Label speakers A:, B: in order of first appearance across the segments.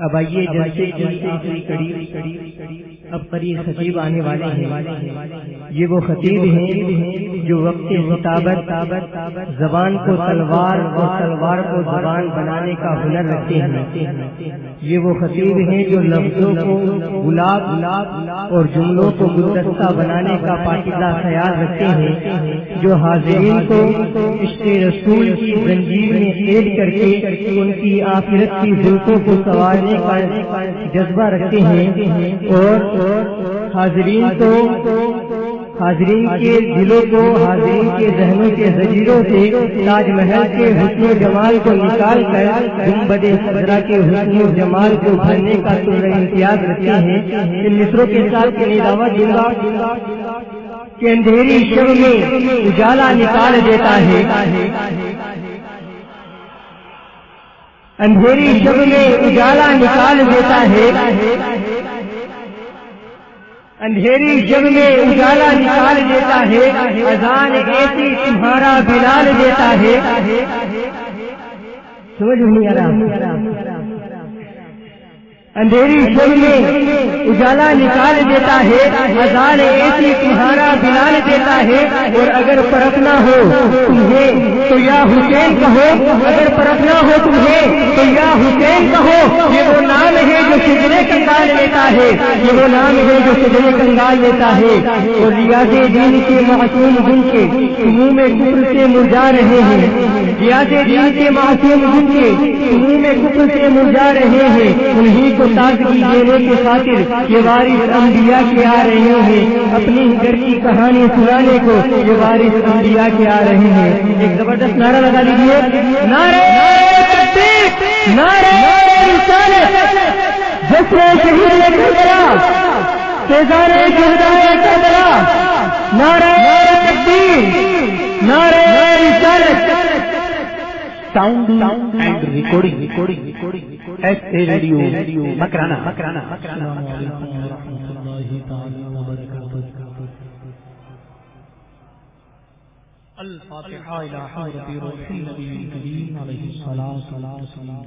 A: اب آئیے جلسے کی آخری کڑی اب قریب خطیب آنے والے ہیں۔ یہ وہ خطیب ہیں جو وقت خطابت زبان کو تلوار اور تلوار کو زبان بنانے کا ہنر رکھتے ہیں۔ یہ وہ خطیب ہیں جو لفظوں کو گلاب اور جملوں کو گلدستہ بنانے کا پاکیزہ خیال رکھتے ہیں، جو حاضرین کو عشق رسول کی زنجیر میں قید کر کے ان کی آخرت کی زلفوں کو سنوارنے کا جذبہ رکھتے ہیں، اور حاضرین کے دلوں کو حاضرین کے ذہنوں کے زنجیروں سے تاج محل کے حسن و جمال کو نکال کر گنبد خضرا کے حسن و جمال کو بھرنے کا امتیاز رکھتے ہیں۔ ان مصروں کے ساتھ دعوت دوں گا کہ اندھیری شب میں اجالا نکال دیتا ہے، اندھیری شب میں اجالا نکال دیتا ہے، اندھیری شب میں اجالا نکال دیتا ہے، اذان ایسی تمہارا بلال دیتا ہے۔ سمجھ نہیں آ رہا؟ اندھیری شب میں اجالا نکال دیتا ہے، اذان ایسی تمہارا بلال دیتا ہے، اور اگر پرکھنا ہو تمہیں تو یا حسین کہو، اگر پرکھنا ہو تمہیں تو یا حسین کہو۔ یہ وہ نام ہے جو سجدے کنگال لیتا ہے، یہ وہ نام ہے جو سجدے کنگال لیتا ہے، اور ریاض دین کے معصوم گن کے سموم میں کفر سے مرجا رہے ہیں، ریاض دین کے معصوم گن کے سموم میں کفر سے مرجا رہے ہیں، انہی کو تازگی دینے کی خاطر یہ وارث انبیاء کے آ رہے ہیں، اپنی گھر کی کہانی سنانے کو یہ وارث انبیاء کے آ رہے ہیں۔ ایک زبردست نعرہ لگا لیجیے، نعرہ تکبیر، نعرہ رسالت، جسر شہید کربلا، فیضان شہدائے کربلا، نعرہ تکبیر، نعرہ رسالت۔
B: Sound and recording S A radio Makrana.
C: السلام علیکم ورحمۃ اللہ تعالی وبرکاتہ۔ الفاتحہ الی حضرت روح النبی الکریم علیہ الصلاۃ والسلام۔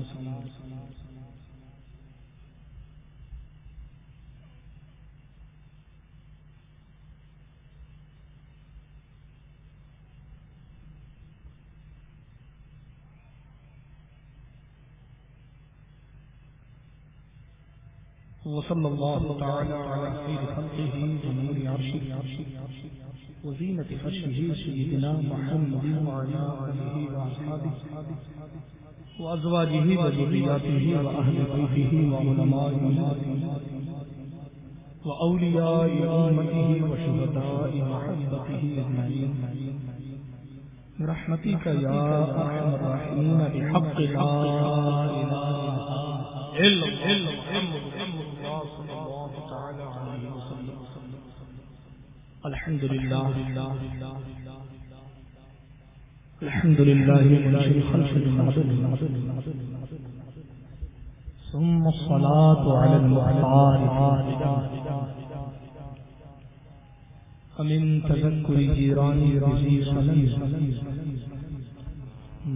C: وصلی اللہ تعالی علی خیر خلقہ ونور عرشہ وزینۃ فرشہ سیدنا محمد وعلی آلہ وأصحابہ وازواجہ وذریاتہ واہل بیتہ وعلماء امتہ واولیاء امتہ وشہداء محبتہ اجمعین برحمتک یا ارحم الراحمین بحق لا الہ الا اللہ صلی اللہ تعالی علیہ وسلم۔ الحمد للہ الحمد للہ منشئ الخلق بالعدل ثم الصلاة على المختار ومن تذكر جيراني بذي صلي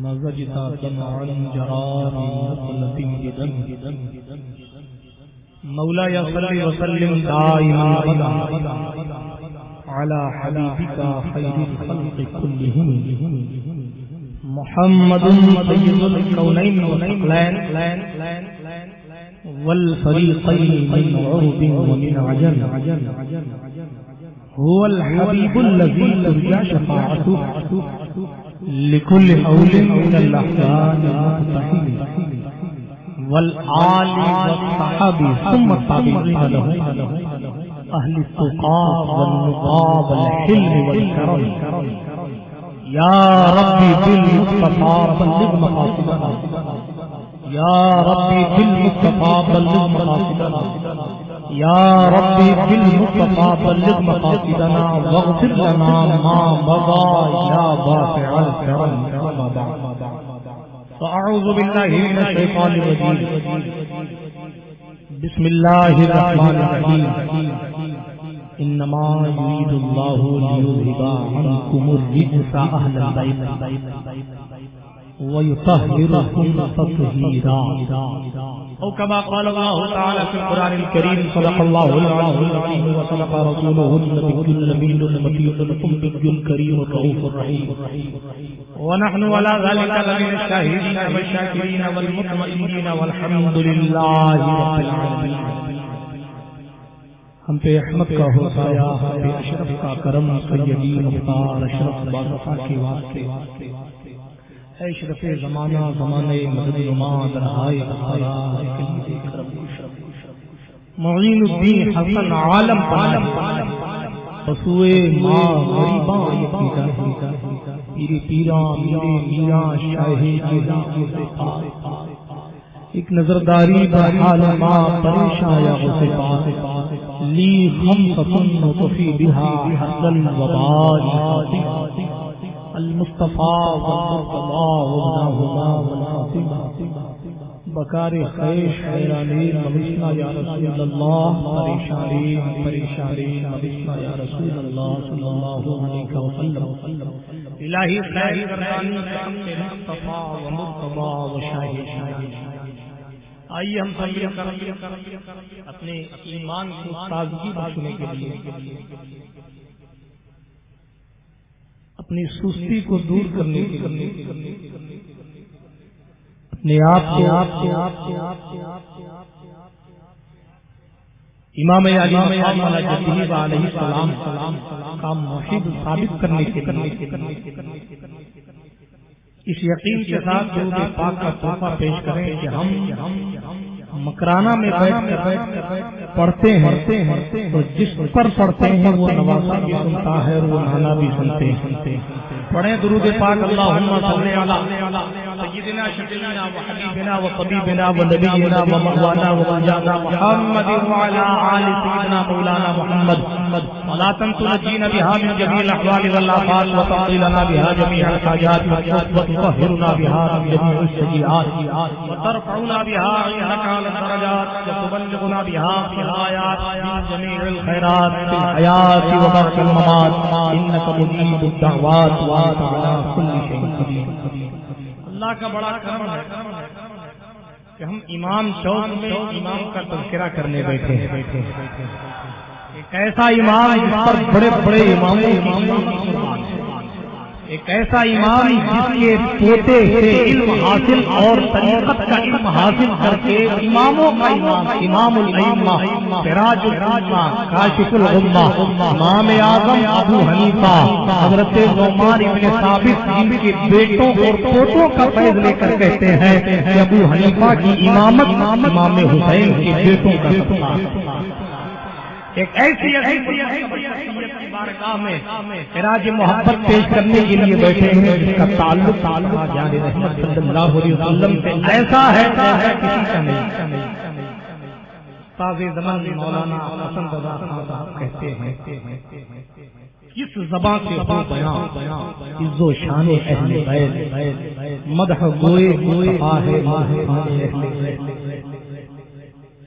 C: مزجت دمعا جرى من نقلة بدم مولاي صل وسلم دائما ابدا على حبيبك خير الخلق كلهم محمد سيد الكونين والثقلين والفريقين من عرب ومن عجم، هو الحبيب الذي ترجى شفاعته لكل حول من الأحزان المقتحم، والآل والصحابة ثم التابعين له أهل التقى والنقى والحلم والكرم. يا ربي بالمصطفى بلغ مقاصدنا، يا ربي بالمصطفى بلغ مقاصدنا، يا ربي بالمصطفى بلغ مقاصدنا واغفر لنا ما مضى يا واسع الكرم. فأعوذ بالله من الشيطان الرجيم. بسم الله الرحمن الرحيم. إنما يريد الله ليذهب عنكم الرجس أهل البيت ويطهركم تطهيرا
B: أو كما قال الله تعالى في القرآن الكريم صدق الله العظيم العظيم وصدق رسوله النبي الأمي الكريم الرؤوف الرحيم ونحن على ذلك لمن الشاهدين والشاكرين والمطمئنين والحمد لله رب العالمين.
C: ہم پہ احمد کا ہو سایہ، ہم پہ اشرف کا کرم، سیدی مختار اشرف بادشاہ کے واسطے. اے اشرف زمانہ زمانے مدد نما درہائے بہارا معین الدین حسن عالم بسوئے ماں غریباں میرے پیراں میرے میاں شاہ ایک نظرداری بحال ماں پریشاں یا غصے پاس لی خمسۃ نطفی بہا حد الوبال المصطفیٰ والمرتضیٰ وابنہما والفاطمہ بکار خیش حیرانی مبشنا یا رسول اللہ پریشانی مبشنا یا رسول اللہ صلی اللہ علیہ وسلم الہی خیر کردانی اپنے مصطفیٰ ومرتضیٰ وشاہد. آئیے ہم سب اپنے ایمان کو تازگی بخشنے کے لیے، اپنی سستی کو دور کرنے کے لیے، اپنے آپ کو امام علی مقام علیہ السلام کا محب ثابت کرنے کے لیے اس یقین کے ساتھ درود پاک کا تحفہ پیش کریں کہ ہم مکرانہ میں بیٹھ کر پڑھتے ہیں تو جس پر پڑھتے ہیں وہ نواسا بھی سنتا ہے اور وہ نانا بھی سنتے ہیں. پڑھیں درود پاک اللہم صلی علی سیدنا شفیعنا وحبیبنا وطبیبنا ونبینا ومولانا ومنجانا محمد وعلی آل سیدنا مولانا محمد صلاة تنجینا بها من جميع الاحوال والآفات وتقضي لنا بها جميع الحاجات وتطهرنا بها من جميع السيئات وترفعنا بها عندك على الدرجات وتبلغنا بها في الآيات من جميع الخيرات في الحياة وبعد الممات إنك مجيب الدعوات وأنت على كل شيء قدير. اللہ کا بڑا کرم ہے کہ ہم امام چوک میں امام کا تذکرہ کرنے بیٹھے ہیں. ایک ایسا امام جس پر بڑے بڑے اماموں ایک ایسا امام جس کے پوتے سے علم حاصل اور طریقت کا علم حاصل کر کے اماموں کا امام الائمہ سراج الامہ کاشف الغمہ امام اعظم ابو حنیفہ حضرت نعمان ابن ثابت جن کے بیٹوں اور پوتوں کا فیض لے کر کہتے ہیں کہ ابو حنیفہ کی امامت امام حسین کے بیٹوں کا سبقہ. ایک ایسی کی بارگاہ میں خراج محبت پیش کرنے کے لیے بیٹھے ہیں جس کا تعلق جان رحمت صلی اللہ علیہ وسلم سے ایسا ہے کسی کا نہیں. تازہ زمان مولانا حسن رضا صاحب کہتے ہیں اس زبان سے ہو بیان عز و شان اہل بیت مدح گوئے مصطفیٰ ہے اہل بیت.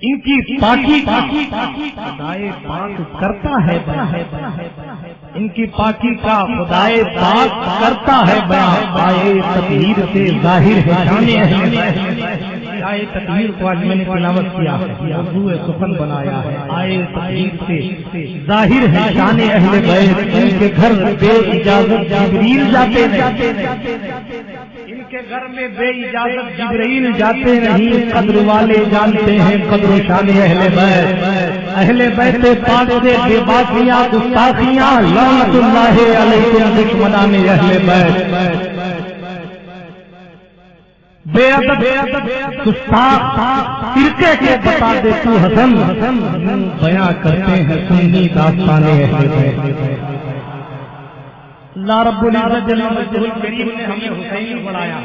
C: ان کی پاکی خدائے پاک کرتا ہے بیان ان کی پاکی کا خدائے پاک کرتا ہے بیان. آئے تطہیر سے ظاہر ہے شان اہل بیت. آئے تطہیر کو آج میں نے تلاوت کیا ہے موضوع سخن بنایا ہے. آئے تطہیر سے ظاہر ہے شان اہل بیت. ان کے گھر بے اجازت جبریل جاتے ہیں ان کے گھر میں بے اجازت جبرائیل جاتے نہیں. قدر والے جانتے ہیں قدر و شان اہل بیت. اہل بیت پاک سے بے باکیاں گستاخیاں لعنت اللہ علیکم دشمنان اہل بیت. بے ادب گستاخ فرقے کے بتا دے تو حسن بیان کرتے ہیں سنی داستان اہل بیت. اللہ رب العزت جل کریم نے ہمیں حسینی بنایا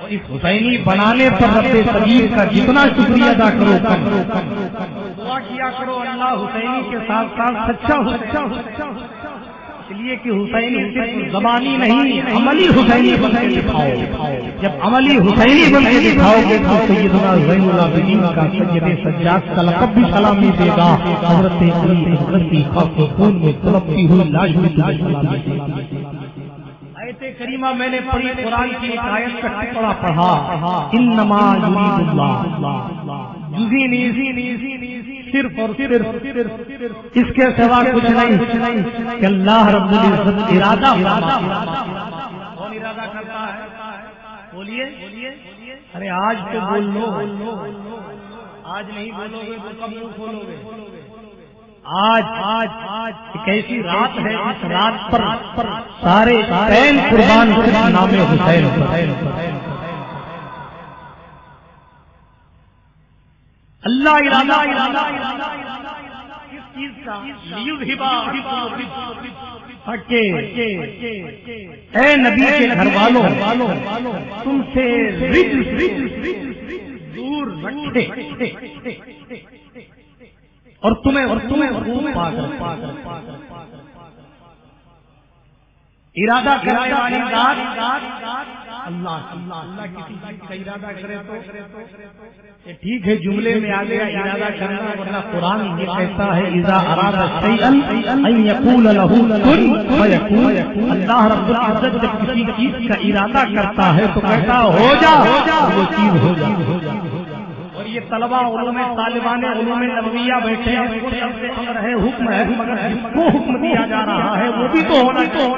C: اور اس حسینی بنانے پر رب صغیر کا جتنا شکریہ ادا کرو کم. دعا کیا کرو اللہ حسینی کے ساتھ ساتھ سچا ہو اس لیے کہ حسینی صرف زبانی نہیں عملی حسینی بن کے دکھاؤ. جب عملی حسینی بن کے دکھاؤ گے تو سیدنا زین العابدین کا سید سجاد کا لقب بھی سلامی دے گا. حضرت علی حضرت خاک خون میں تڑپتی ہوئی لاش بھی سلامی دے گا. کریمہ میں نے پڑھی قرآن کی ایک آیت کا ٹکڑا پڑھا، انما یرید اللہ، صرف اور صرف اس کے سوا کچھ نہیں کہ اللہ رب العزت ارادہ کرتا ہے۔ بولیے ارے آج تو بول لو، آج نہیں بولو گے تو کب منہ کھولو گے؟ آج ایک ایسی رات ہے، اس رات پر سارے حسین قربان نام حسین اللہ ارادہ کس چیز کا؟ اے نبی کے گھر والوں، تم سے دور رکھے اور تمہیں ارادہ کرنے والی ذات اللہ کسی چیز کا ارادہ کرے تو ٹھیک ہے، جملے میں آ گیا ارادہ کرنا، ورنہ قرآن یہ کہتا ہے اذا اراد شیئا ان یقول له کن فیکون۔ اللہ رب العزت جب کسی چیز کا ارادہ کرتا ہے تو کہتا ہو جا، وہ چیز ہو جا۔ اور یہ طلبہ علوم طالبان علوم نبویہ بیٹھے ہیں، وہ سب سے امر ہے، حکم ہے، مگر جس کو حکم دیا جا رہا ہے وہ بھی تو ہونا چاہیے۔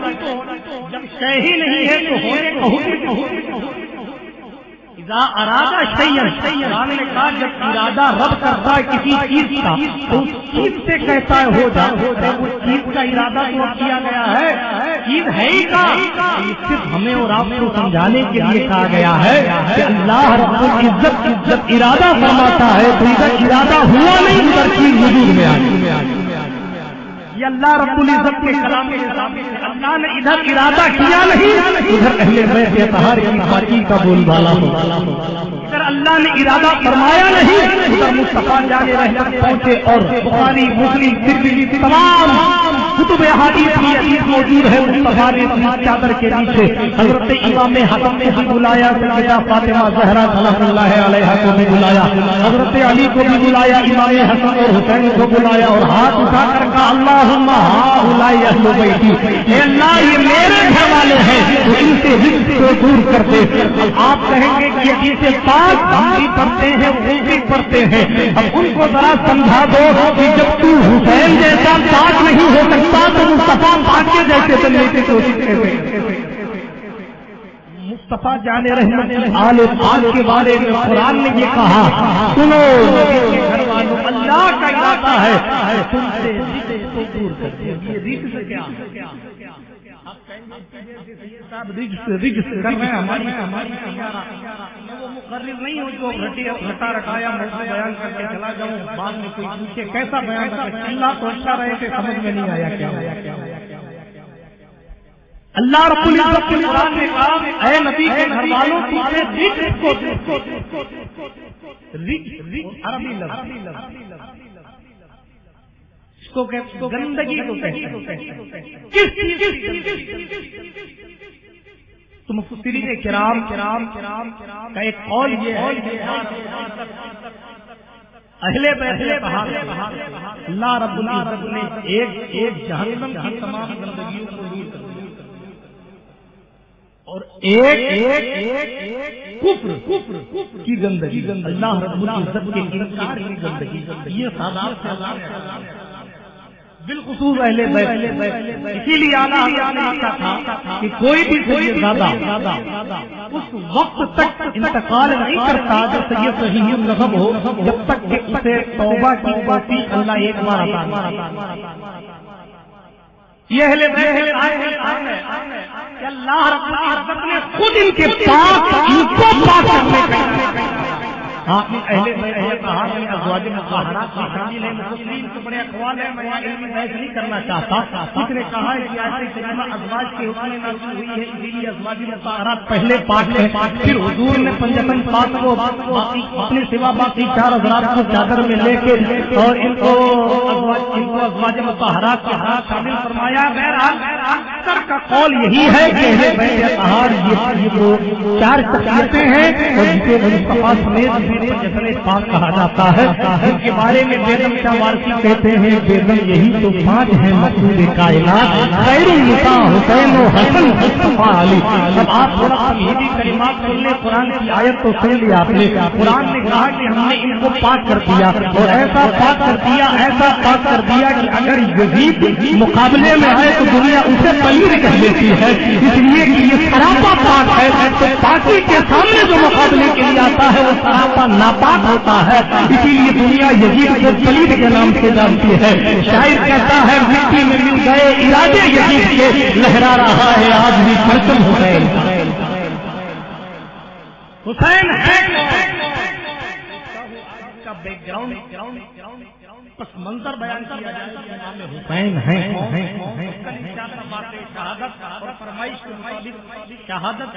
C: جب شے ہی نہیں ہے تو ہونے کا حکم اذا ارادہ شیئا، قرآن نے کہا جب ارادہ رب کرتا ہے کسی چیز کا تو اس چیز سے کہتا ہے ہو جا، وہ چیز کا ارادہ تو کیا گیا ہے، چیز ہے ہی کا، صرف ہمیں اور آپ کو سمجھانے کے لیے کہا گیا ہے کہ اللہ رب العزت جب ارادہ فرماتا ہے تو ادھر ارادہ ہوا نہیں، ادھر چیز وجود میں آ گئی۔ یہ اللہ رب العزت کے کلام کے سامنے اللہ نے ادھر ارادہ کیا نہیں، ادھر اہل بیت اطہار کی باقی کا بول بالا ہو، ادھر اللہ نے ارادہ فرمایا نہیں، ادھر مصطفیٰ جانے رحمت پہنچے اور بخاری مسلم ترمذی تمام کتب احادیث کی حدیث موجود ہے، مصطفیٰ نے اپنی چادر کے نیچے حضرت امام حسن کو بھی بلایا، سیدہ فاطمہ زہرا سلام اللہ علیہا کو بھی بلایا، حضرت علی کو بھی بلایا، امام حسن اور حسین کو بلایا اور ہاتھ اٹھا کر کہا اللہم ہؤلاء اہل بیتی، اے اللہ یہ میرے گھر والے ہیں تو ان سے رزق کو دور کر دے۔ اب آپ کہیں گے کہ حدیث پاک ہم بھی پڑھتے ہیں وہ بھی پڑھتے ہیں، اب ان کو ذرا سمجھا دو کہ جب تو حسین جیسا پاک نہیں ہو سکتا تو مصطفیٰ پاک کے جیسے بننے کی کوشش کرے۔ مصطفیٰ جانے رحمت آل پاک کے بارے میں قرآن نے یہ کہا، سنو گھر والوں اللہ کا ارادہ ہے تم سے رزق کو دور کر دے۔ یہ رزق کیا؟ آپ کہیں گے صاحب رزق کر رہے ہیں ہماری وہ مقرر نہیں ہو جو رٹا رٹایا موضوع بیان کر کے چلا جاؤں، بعد میں کوئی پوچھے کیسا بیان کر اللہ تو اچھا رہے کہ سمجھ میں نہیں آیا کیا۔ اللہ رب العزت کے قرآن نے کہا اے نبی کے گھر والوں تم سے رزق کو عربی لفظ اس کو گندگی کو کس تو مفسرین کرام کا ایک قول یہ ہے اہل بیت اللہ رب العزت نے ایک جہنم کی تمام گندگیوں کو دور کر دیا اور ایک کفر کی گندگی، اللہ رب العزت کے انکار کی گندگی، یہ سادات سے بالخصوص اہل بیت۔ اسی لیے اعلیٰ حضرت نے کہا کہ کوئی بھی سید زادہ اس وقت تک انتقال نہیں کرتا جب سید صحیح النسب ہو، جب تک کہ اسے توبہ کی توفیق اللہ ایک بار عطا۔ یہ اہل بیت کہ اللہ رب العزت نے خود ان کے پاک ان کو پاک کرنے کا اہل بیت ازواج مطہرات میں شامل ہیں۔ مسلمین کے بڑے اقوال ہیں، میں علم بحث نہیں کرنا چاہتا۔ اس نے کہا ہے کہ آیت کریمہ ازواج کے حکم میں نازل ہوئی ہے، اسی لیے ازواج مطہرات پہلے پاک ہیں، پھر حضور نے پنجتن پاک کو اپنے سوا باقی 4 حضرات کو چادر میں لے کے اور ان کو ازواج مطہرات کے ہاتھ شامل فرمایا۔ بہرحال اکثر کا قول یہی ہے کہ اہل بیت اطہار یہ وہ چار شخصیتیں ہیں اور جسے مصطفیٰ سمیت جسن پاک کہا جاتا ہے، ان کے بارے میں بیگم شاہ وارسی کہتے ہیں بیگم یہی تو پانچ ہیں مقصود کائنات، خیر النساء حسین و حسن مصطفیٰ علی۔ اب آپ تھوڑا تمہیدی کلمات سن لیں، قرآن کی آیت تو سن لی آپ نے، قرآن نے کہا کہ ہم نے ان کو پاک کر دیا اور ایسا پاک کر دیا، ایسا پاک کر دیا کہ اگر یزید مقابلے میں آئے تو دنیا اسے پلید کہہ لیتی ہے، اس لیے کہ یہ سراپا پاک ہے، تو پاکی کے سامنے جو مقابلے کے لیے آتا ہے وہ سراپا ناپاک ہوتا ہے، اسی لیے دنیا یزید کو پلید کے نام سے جانتی ہے۔ شاعر کہتا ہے مٹی میں مل گئے ارادے یزید کے، لہرا رہا ہے آج بھی پرچم حسین حسین ہے کا بیک گراؤنڈ پس منظر بیان کیا جائے کہ امام حسین ہیں شہادت اور فرمائش کے مطابق شہادت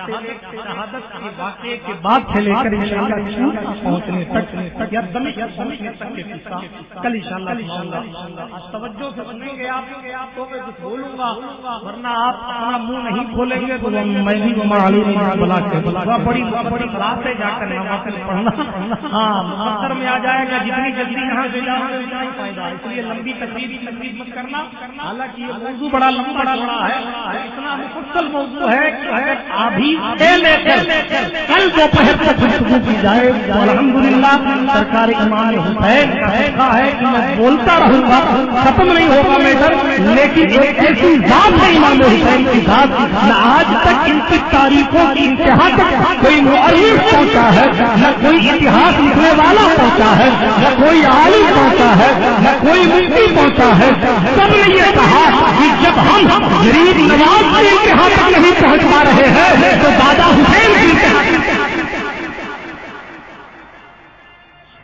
C: کے واقعے کے بعد سے لے کر انشاءاللہ پہنچنے تک یا دمشق پہنچنے تک کے قصہ کل انشاءاللہ توجہ سے سنیں گے آپ تو میں کچھ بولوں گا، ورنہ آپ اپنا منہ نہیں کھولیں گے تو میں بھی معلوم بلا کے بڑی رات سے جا کر نوافل پڑھنا ہاں مقدر میں آ جائے گا، جتنی جلدی یہاں سے جاؤ فائدہ، اس لیے لمبی تقریر مت کرنا، حالانکہ یہ موضوع بڑا لمبا ہے، اتنا مفصل موضوع ہے کہ ابھی سے لے کر کل دوپہر تک گفتگو کی جائے تو الحمدللہ سرکار امام حسین کا ہے کہ میں بولتا رہوں گا، ختم نہیں ہوگا میٹر، لیکن ایک ایسی ذات ہے امام حسین کی ذات، نہ آج تک ان کی تاریخوں کی انتہا تک کوئی مؤرخ پہنچا ہے، نہ کوئی اتہاس لکھنے والا پہنچا ہے، نہ کوئی عالم پہنچا ہے، نہ کوئی مفتی پہنچا ہے، سب نے یہ کہا کہ جب ہم غریب نواز کی انتہا تک نہیں پہنچ پا رہے ہیں تو دادا حسین کی انتہا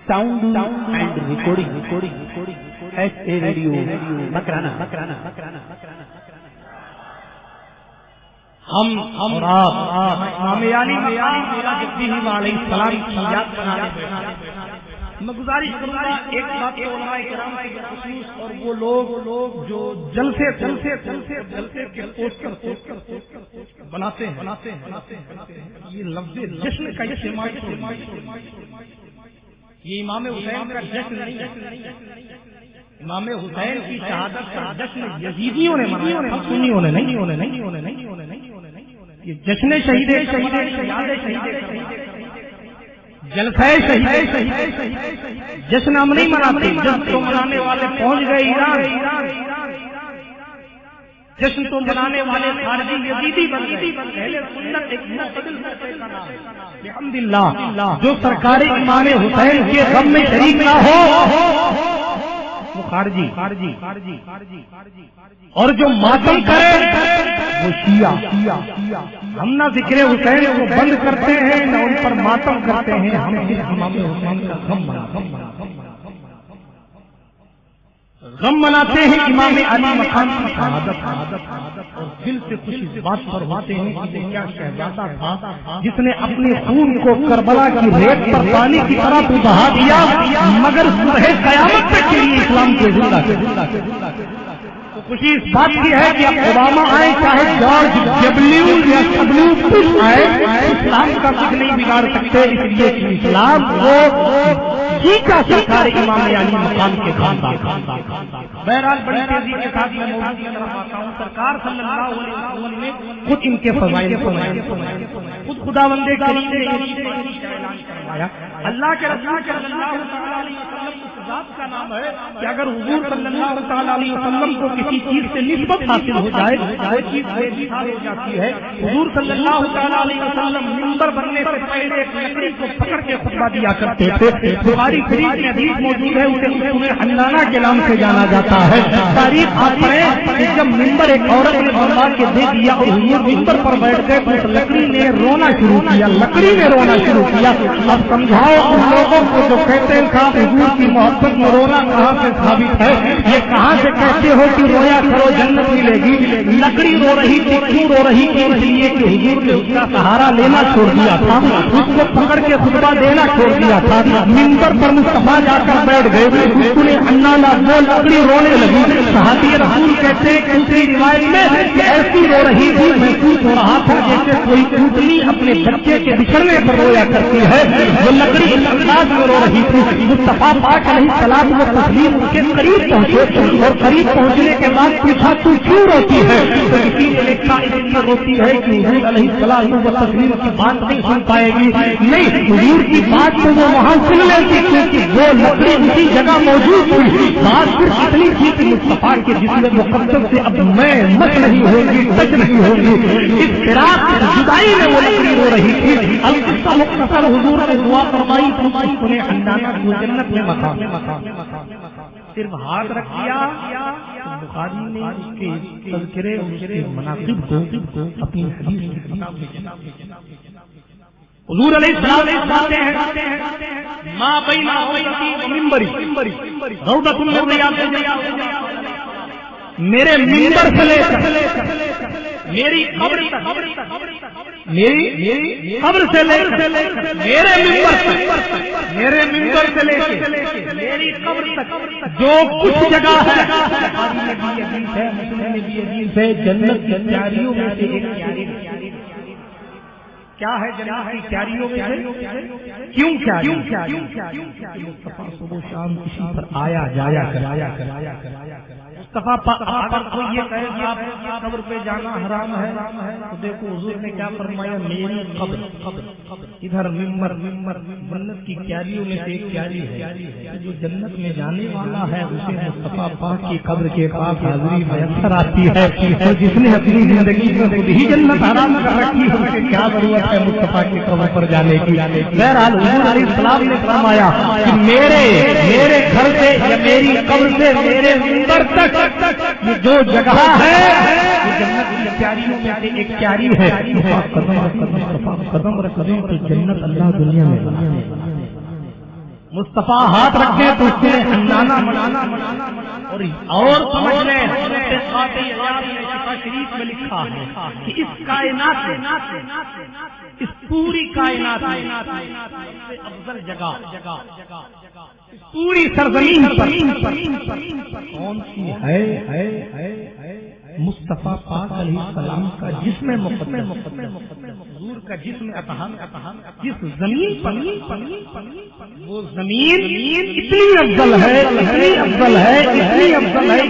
C: sound and recording S A radio Makrana ہم اور آپ امام علی علیہ السلام کی یاد بنانے بیٹھے۔ میں گزارش کروں گا ایک بات تو علماء کرام کی خصوص اور وہ لوگ جو جلسے کے پوسٹر بناتے ہیں یہ لفظ جشن کا استعمال، یہ امام حسین کا جشن نہیں ہے، امام حسین کی شہادت کا جشن یزیدیوں نے منایا، سنیوں نے نہیں، یہ جشن شہید جلسہ شہید جشن ہم نہیں مناتے، جشن تو منانے والے پہنچ گئے ایران، جشن تو منانے والے خارجی یزیدی بن گئے، پہلے سنت ایک معتدل فرقے کا نام ہے الحمدللہ، جو سرکار امام حسین کے غم میں شریک نہ ہو وہ خارجی، اور جو ماتم کرے وہ شیعہ۔ ہم نہ ذکر حسین کو بند کرتے ہیں نہ ان پر ماتم کرتے ہیں، ہم امام حسین کا غم مناتے ہیں، امام علی مقام کی شہادت، اور دل سے خوشی اس بات پر ہوتے ہیں کہ کیا شہزادہ تھا جس نے اپنے خون کو کربلا کی ریت پر پانی کی طرح تو بہا دیا، مگر صبح قیامت تک کے لیے اسلام کے زندہ تو خوشی اس بات کی ہے کہ اب اوباما آئے چاہے جارج ڈبلیو یا ڈبلیو بش آئے، اسلام کا کچھ نہیں بگاڑ سکتے، اس لیے کہ اسلام کو کا سرکار امام علی مقام کے خاندان۔ بہرحال بڑی تیزی کے ساتھ میں موضوع کی طرف آتا ہوں۔ سرکار صلی اللہ علیہ وسلم نے خود ان کے فضائل خود خداوند کریم نے اعلان فرمایا، اللہ کے رسول صلی اللہ علیہ وسلم اس ذات کا نام ہے کہ اگر حضور صلی اللہ علیہ وسلم کو کسی چیز سے نسبت حاصل ہو جائے وہ چیز بے مثال ہو جاتی ہے۔ حضور صلی اللہ علیہ وسلم منبر بننے سے پہلے ایک لکڑی کو پکڑ کے خطبہ دیا کرتے تھے۔ بخاری شریف میں حدیث موجود ہے، اسے سورہ حنانہ کے نام سے جانا جاتا ہے۔ تاریخ آپ پڑھیں کہ جب منبر ایک عورت نے بنوا کے دے دیا اور حضور منبر پر بیٹھ گئے تو اس لکڑی نے رونا شروع کیا، اب سمجھا بتاؤ ان لوگوں کو جو کہتے ہیں صاحب حضور کی محبت میں رونا کہاں سے ثابت ہے؟ یہ کہاں سے کہتے ہو کہ رویا کرو جنت ملے گی؟ لکڑی رو رہی تھی، کیوں رو رہی تھی؟ اس لیے کہ حضور نے اس کا سہارا لینا چھوڑ دیا تھا، اس کو پکڑ کے خطبہ دینا چھوڑ دیا تھا، منبر پر مصطفیٰ جا کر بیٹھ گئے، اس نے انانا وہ لکڑی رونے لگی۔ صحابی رسول کہتے ہیں دوسری روایت میں کہ ایسی رو رہی تھی محسوس ہو رہا تھا جیسے کوئی اونٹنی اپنے بچے کے بچھڑنے پر رویا کرتی ہے، وہ لکڑی انداز میں رو رہی تھی۔ مصطفیٰ پاک علیہ السلام و تسلیم اس کے قریب پہنچے اور قریب پہنچنے کے بعد پوچھا تو کیوں روتی ہے؟ تو کسی نے لکھا اس لیے روتی ہے کہ حضور علیہ السلام و تسلیم کی بات نہیں سن پائے گی۔ نہیں، حضور کی بات تو وہ وہاں سن لیتی کیونکہ وہ لکڑی اسی جگہ موجود تھی۔ بات صرف اتنی تھی کہ مصطفیٰ کے جسم مقدس سے اب میں مس نہیں ہوگی، ٹچ نہیں ہوگی۔ اس فراق جدائی میں وہ لکڑی رو رہی تھی۔ القصہ مختصر، حضور نے دعا فرمائی تو انہیں اندانا کو جنت میں مقام صرف ہاتھ رکھ دیا۔ بخاری نے اس کے تذکرے اور اس کے مناقب کو اپنی حدیث کی کتاب میں جمع کیا۔ حضور علیہ السلام فرماتے ہیں ما بین روضتی و منبری روضۃ من ریاض الجنہ، میرے منبر سے لے کر میری قبر تک، میری قبر سے لے کر میرے منبر سے لے کے میری قبر تک جو کچھ جگہ ہے، بخاری میں بھی حدیث ہے، مسلم میں بھی حدیث ہے، جنت کی کیاریوں میں سے ایک کیاری کیا ہے؟ جنت کی کیاریوں میں سے کیوں مصطفیٰ صبح شام کسی پر آیا جایا کرایا مصطفیٰ پر کوئی یہ کہے کہ آپ قبر پہ جانا حرام ہے تو دیکھو حضور نے کیا فرمایا، میری قبر ادھر منبر جنت کی کیاریوں میں سے ایک کیاری ہے، جو جنت میں جانے والا ہے اسے مصطفیٰ پاک کی قبر کے پاس حاضری میسر آتی ہے، اور جس نے اپنی زندگی میں خود ہی جنت حرام کر رکھی ہے اسے کیا ضرورت ہے مصطفیٰ کی قبر پر جانے کی؟ بہرحال حضور علیہ السلام نے فرمایا کہ میرے گھر سے یا میری قبر سے میرے منبر تک یہ جو جگہ ہے یہ جنت کی کیاریوں میں سے ایک کیاری ہے۔ قدم رکھیں تو جنت اللہ دنیا میں مصطفیٰ ہاتھ رکھے تو اس نے انانا منانا اور سمجھ لیں شفا شریف میں لکھا ہے کہ اس کائنات میں، اس پوری کائنات میں افضل جگہ پوری سرزمین پر کون سی ہے؟ مصطفیٰ پاک علیہ السلام کا جسم مقدس، حضور کا جسم اطہر، جس زمین پر وہ زمین اتنی افضل ہے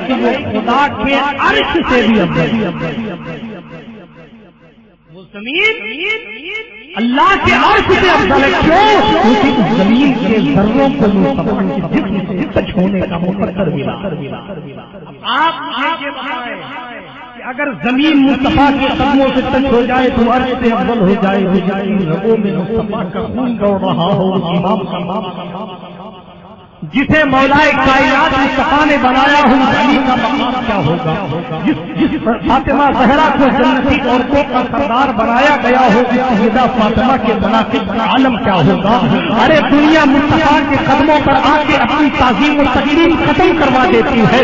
C: کہ وہ خدا کے عرش سے بھی افضل، وہ زمین اللہ کے عرش سے افضل ہے۔ کیوں؟ کیونکہ اس زمین کے ذروں کو مصطفیٰ کے جسم سے ٹچ ہونے کا مقدر ملا۔ آپ یہ بتائیں کہ اگر زمین مصطفیٰ کے قدموں سے ٹچ ہو جائے تو عرش سے افضل ہو جائے، رگوں میں مصطفیٰ کا خون دوڑ رہا ہو، امام کا جسے مولائے کائنات مصطفیٰ نے بنایا ہو، علی کا مقام کیا ہوگا؟ جس فاطمہ زہرا کو جنتی عورتوں کا سردار بنایا گیا ہو، سیدہ فاطمہ کے مناقب کا عالم کیا ہوگا؟ ارے دنیا مصطفیٰ کے قدموں پر آ کے اپنی تعظیم و تکریم ختم کروا دیتی ہے۔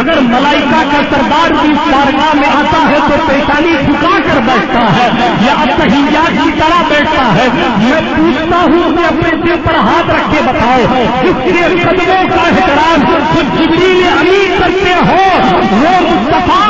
C: اگر ملائکہ کا سردار بھی بارگاہ میں آتا ہے تو پیشانی جھکا کر بیٹھتا ہے یا التحیات کی طرح بیٹھتا ہے۔ میں پوچھتا ہوں کہ اپنے دل پر ہاتھ رکھ کے بتاؤ، جس کے قدموں کا احترام جو جبریل امین کرتے ہو وہ مصطفیٰ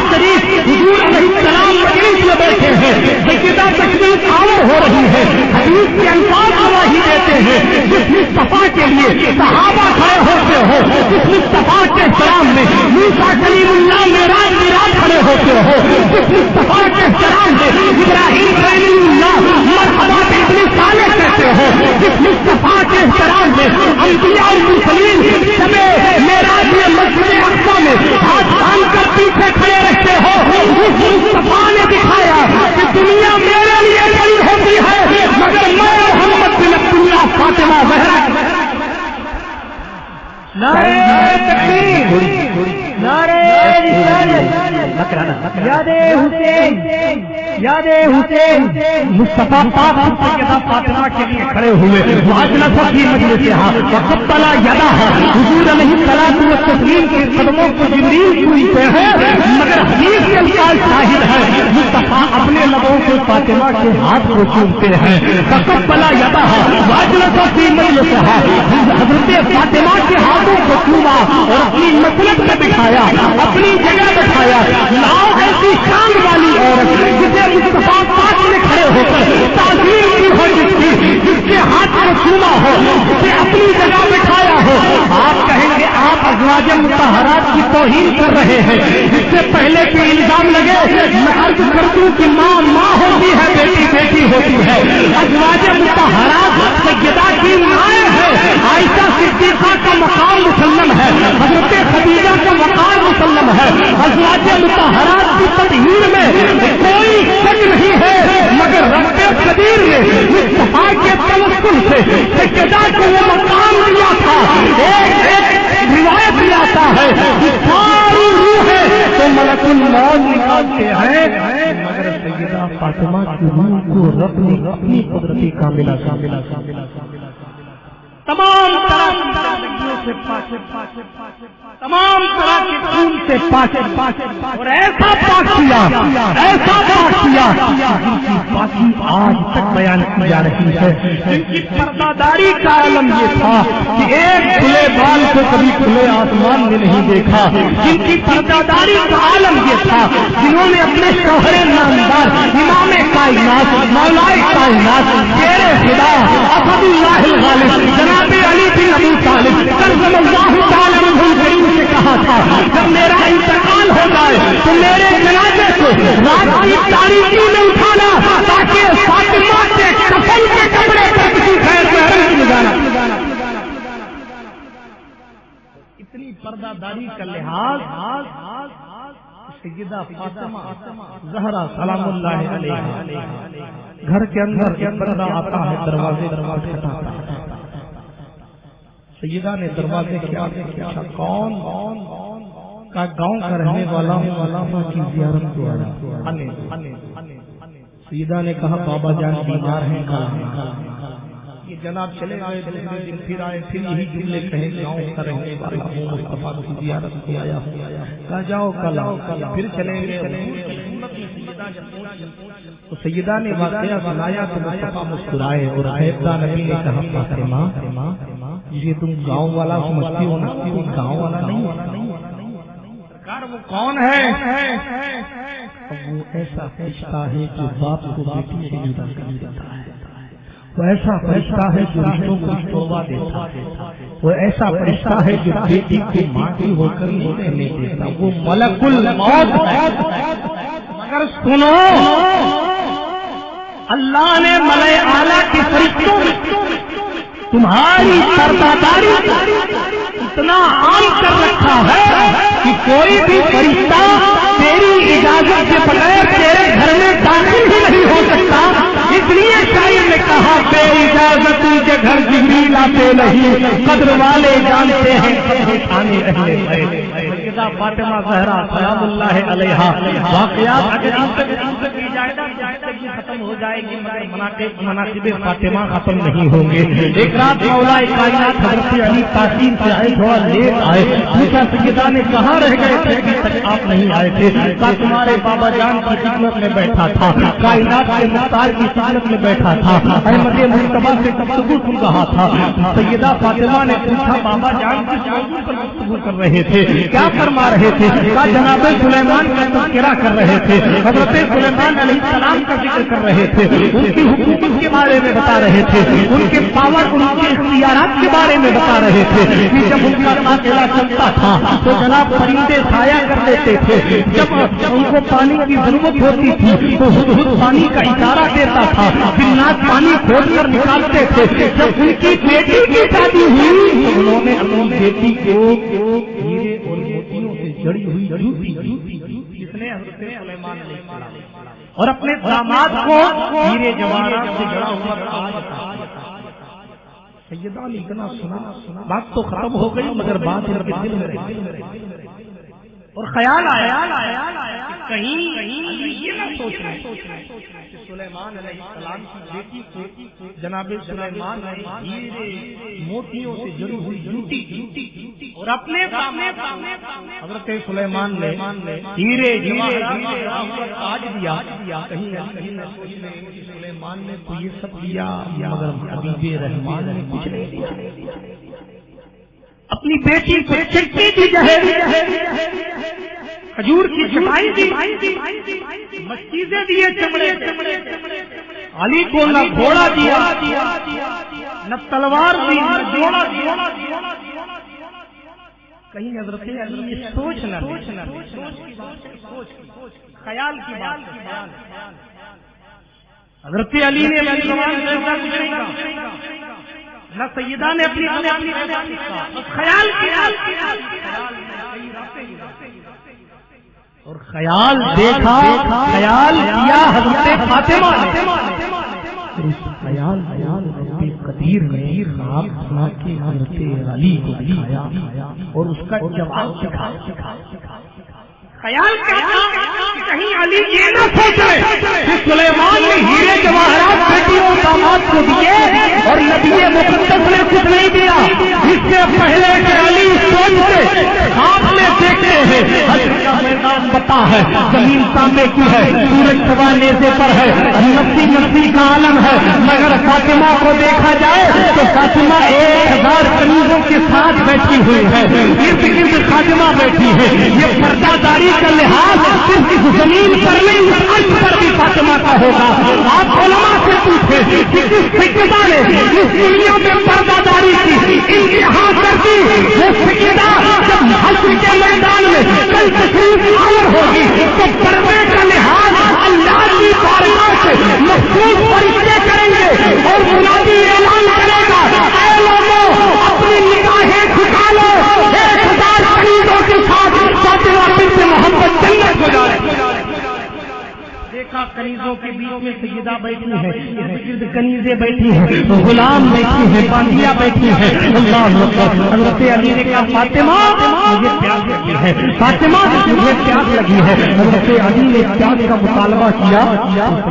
C: شریف حضور علیہ السلام مجلس میں بیٹھے ہیں، سیدہ تشریف آور ہو رہی ہے، حدیث کے الفاظ گواہی دیتے ہیں، جس مصطفیٰ کے لیے صحابہ کھڑے ہوتے ہو، جس مصطفیٰ کے احترام میں موسیٰ کلیم اللہ معراج کھڑے ہوتے ہو، جس مصطفیٰ کے احترام میں ابراہیم خلیل اللہ مرحبا ابن صالح کہتے ہو، جس مصطفیٰ کے احترام میں انبیاء اور مرسلین سمیت معراج میں مسجد اقصی میں ہاتھ باندھ کر پیچھے کھڑے رہتے ہو۔ اس مصطفیٰ نے دکھایا کہ دنیا میرے لیے بڑی ہوتی ہے مگر میں محمد بن عبداللہ فاطمہ زہرا۔ نعرہ تکبیر،
A: نعرے رسالت، یاد حسین، یاد حسین،
C: مصطفیٰ پاک سیدہ فاطمہ کے لیے کھڑے ہوئے واجلس فی مجلسہا وقبل یدہا، حضور علیہ الصلوۃ والتسلیم کے قدموں کو جبریل چھوتے ہیں، مگر حدیث کے الفاظ شاہد ہے مصطفیٰ اپنے لبوں سے فاطمہ کے ہاتھ کو چومتے ہیں۔ وقبل یدہا واجلس فی مجلسہا، حضرت فاطمہ کے ہاتھوں کو چوما اور اپنی مسلک میں بٹھایا، اپنی جگہ بٹھایا۔ لاؤ ایسی شان والی عورت جسے مصطفیٰ پاک نے کھڑے ہو کر تعظیم کی ہو، جس کے ہاتھ کو چوما ہو، جسے اپنی جگہ بٹھایا ہو۔ آپ کہیں گے آپ ازواج مطہرات کی توہین کر رہے ہیں، جس سے پہلے بھی الزام لگے میں عرض کر دوں کہ ماں ماں ہوتی ہے، بیٹی بیٹی ہوتی ہے۔ ازواج مطہرات سیدہ کی مائیں ہے، عائشہ صدیقہ کا مقام مسلم ہے، حضرت خدیجہ کا مقام مسلم ہے۔ ازواج مطہرات کی تطہیر میں کوئی شک نہیں ہے، مگر رب قدیر نے مصطفیٰ کے توسل سے سیدہ کو وہ مقام دیا تھا۔ ایک روایت میں آتا ہے کہ ساری روح ہے تو ملک الموت نکالتے ہیں، مگر سیدہ فاطمہ کی روح کو رب نے اپنی قدرتی کاملہ تمام طرح سے تمام طرح کے خون سے پاک اور ایسا پاک کیا جن کی پاکی آج تک بیان کی جا رہی ہے۔ جن کی پرداداری کا عالم یہ تھا کہ ایک کھلے بال کو کبھی کھلے آسمان میں نہیں دیکھا، جن کی پرداداری کا عالم یہ تھا جنہوں نے اپنے شوہر نامدار امام کائنات مولا کائنات شیر خدا اسد اللہ الغالب جناب علی بن ابی طالب کرم اللہ تعالی عنہ الکریم سے کہا تھا جب میرا انتقال ہو جائے تو میرے جنازے کو رات کی تاریکی میں اٹھانا تاکہ فاطمہ کے کفن کے کپڑے پر کسی خیر محرم کی جانا۔ اتنی پردہ داری کا لحاظ سیدہ فاطمہ زہرا سلام اللہ علیہا، گھر کے اندر ایک بندہ آتا ہے، دروازے کھٹکھٹاتا ہے، سیدہ نے دروازے کے آگے پوچھا کون؟ کا گاؤں کا رہنے والا ہوں کی زیارت کو آیا۔ سیدہ نے کہا بابا جان بیمار ہیں، یہ جناب چلے گئے، دوسرے دن پھر آئے، پھر یہی جملے کہیں گاؤں کا رہنے والا ہوں، مصطفیٰ کی زیارت کو آیا ہوں۔ کہا جاؤ کل آؤ، پھر چلے گئے۔ تو سیدہ نے واقعہ سنایا تو مصطفیٰ مسکرائے اور حیدہ نبی نے کہا فاطمہ جسے تم گاؤں والا سمجھتی ہو نا، تم گاؤں والا نہیں سرکار، وہ کون ہے؟ وہ ایسا فرشتہ ہے جو باپ کو بیٹی سے جدا کر دیتا ہے، وہ ایسا فرشتہ ہے جو رشتوں کو توبہ دیتا ہے، وہ ایسا فرشتہ ہے جو بیٹی کو ماں کی ہو کر نہیں رہنے دیتا، وہ ملک الموت ہے۔ مگر سنو، اللہ نے ملائے اعلیٰ کے فرشتوں تمہاری پرداداری اتنا عام کر رکھا ہے کہ کوئی بھی فرشتہ تیری اجازت کے بغیر تیرے گھر میں داخل ہی نہیں ہو سکتا۔ اس لیے شاعر نے کہا بے اجازت کے گھر جبریل آتے نہیں، قدر والے جانتے ہیں سیدہ فاطمہ زہرا سلام اللہ علیہا۔ واقعات اگر کی جائے ختم ہو جائے گی مگر مناقب فاطمہ ختم نہیں ہوں گے۔ ایک رات مولا کائنات حضرت علی تاثیر سے آئے، تھوڑا لیٹ آئے، پوچھا سیدہ نے کہاں رہ گئے تھے ابھی تک آپ نہیں آئے تھے؟ کہا تمہارے بابا جان کی خدمت میں بیٹھا تھا، کائنات کے مختار کی خدمت میں بیٹھا تھا، احمد مجتبیٰ سے گفتگو سن رہا تھا۔ سیدہ فاطمہ نے پوچھا بابا جان کس موضوع پر گفتگو کر رہے تھے، کیا فرما رہے تھے؟ کہا جناب سلیمان کا تذکرہ کر رہے تھے، حضرت سلیمان علیہ السلام کا ذکر کر رہے تھے، ان کی حکومت کے بارے میں بتا رہے تھے، ان کے پاور، ان کے اختیارات کے بارے میں بتا رہے تھے کہ جب ان کا قافلہ چلتا تھا تو جناب پرندے سایہ کر دیتے تھے، جب ان کو پانی کی ضرورت ہوتی تھی تو ہدہد پانی کا اشارہ دیتا تھا، جنات پانی کھود کر نکالتے تھے۔ جب ان کی بیٹی کی شادی ہوئی تو انہوں نے اپنی بیٹی کو ہیرے اور موتیوں سے جڑی ہوئی جس نے حضرت سلیمان علیہ السلام اور اپنے داماد کو ہیرے جواہرات سے جڑا ہوا تھا۔ سیدہ نے اتنا سنا، بات تو ختم ہو گئی مگر بات ان کے دل میں رہی۔ اور خیال آیا کہیں یہ نہ سوچ رہے کہ سلیمان علیہ السلام کی بیٹی کو جناب سلیمان نے ہیرے موتیوں سے جڑی ہوئی جوتی اور اپنے سامنے حضرت سلیمان نے ہیرے جواہرات تاج دیا. کہیں نہ سوچ رہے کہ سلیمان نے تو یہ سب دیا مگر حبیب رحمان نے کچھ نہیں دیا. اپنی بیٹی کو چٹنی دی کھجور کی چٹائی دی, مچیزیں دیے چمڑے, علی کو نہ گھوڑا دیا نہ تلوار دی نہ جوڑا دیا. کہیں حضرت علی یہ سوچ نہ خیال کی بات. حضرت علی نے نہ سیدہ نے اپنی خیال کیا اور خیال دیکھا, خیال کیا حضرت فاطمہ نے. خیال قدیر نے خواب سنا کے حضرت علی کو دکھایا اور اس کا جواب سکھایا. خیال کہیں علی یہ نہ سوچے کہ سلیمان نے ہیرے جواہرات بیٹی اور داماد کو دیے اور نبی مقدس نے کچھ نہیں دیا. اس سے پہلے کہ علی سوچتے خواب میں دیکھتے ہیں حشر کا میدان بتا ہے, زمین سامنے کی ہے, سورج سوا نیزے پر ہے, نفسی کا عالم ہے. مگر فاطمہ کو دیکھا جائے تو فاطمہ 1000 کنیزوں کے ساتھ بیٹھی ہوئی ہے, ارد گرد فاطمہ بیٹھی ہے. یہ پردہ داری کا لحاظ صرف اس زمین پر نہیں اس عرش پر بھی فاطمہ کا ہوگا. آپ علماء سے پوچھیں کہ کس سیدہ نے اس دنیا میں پردہ داری کی انتہا کر دی. وہ سیدہ جب حشر کے میدان میں کل تشریف آور ہوگی تو پردے کا لحاظ اللہ کی بارگاہ سے مخصوص فرشتے کریں گے اور منادی اعلان کرے گا, اے لوگوں اپنی نگاہیں جھکا لو, 1000 کنیزوں کے ساتھ فاطمہ بنت محمد جنت کو جائے. دیکھا کنیزوں کے بیچ میں سیدہ بیٹھی ہے, گرد کنیزیں بیٹھی ہیں, غلام بیٹھی ہیں, باندیاں بیٹھی ہیں. اللہ اکبر. حضرت علی نے کہا فاطمہ مجھے پیاس لگی ہے, فاطمہ مجھے پیاس لگی ہے. حضرت علی نے پیاس کا مطالبہ کیا.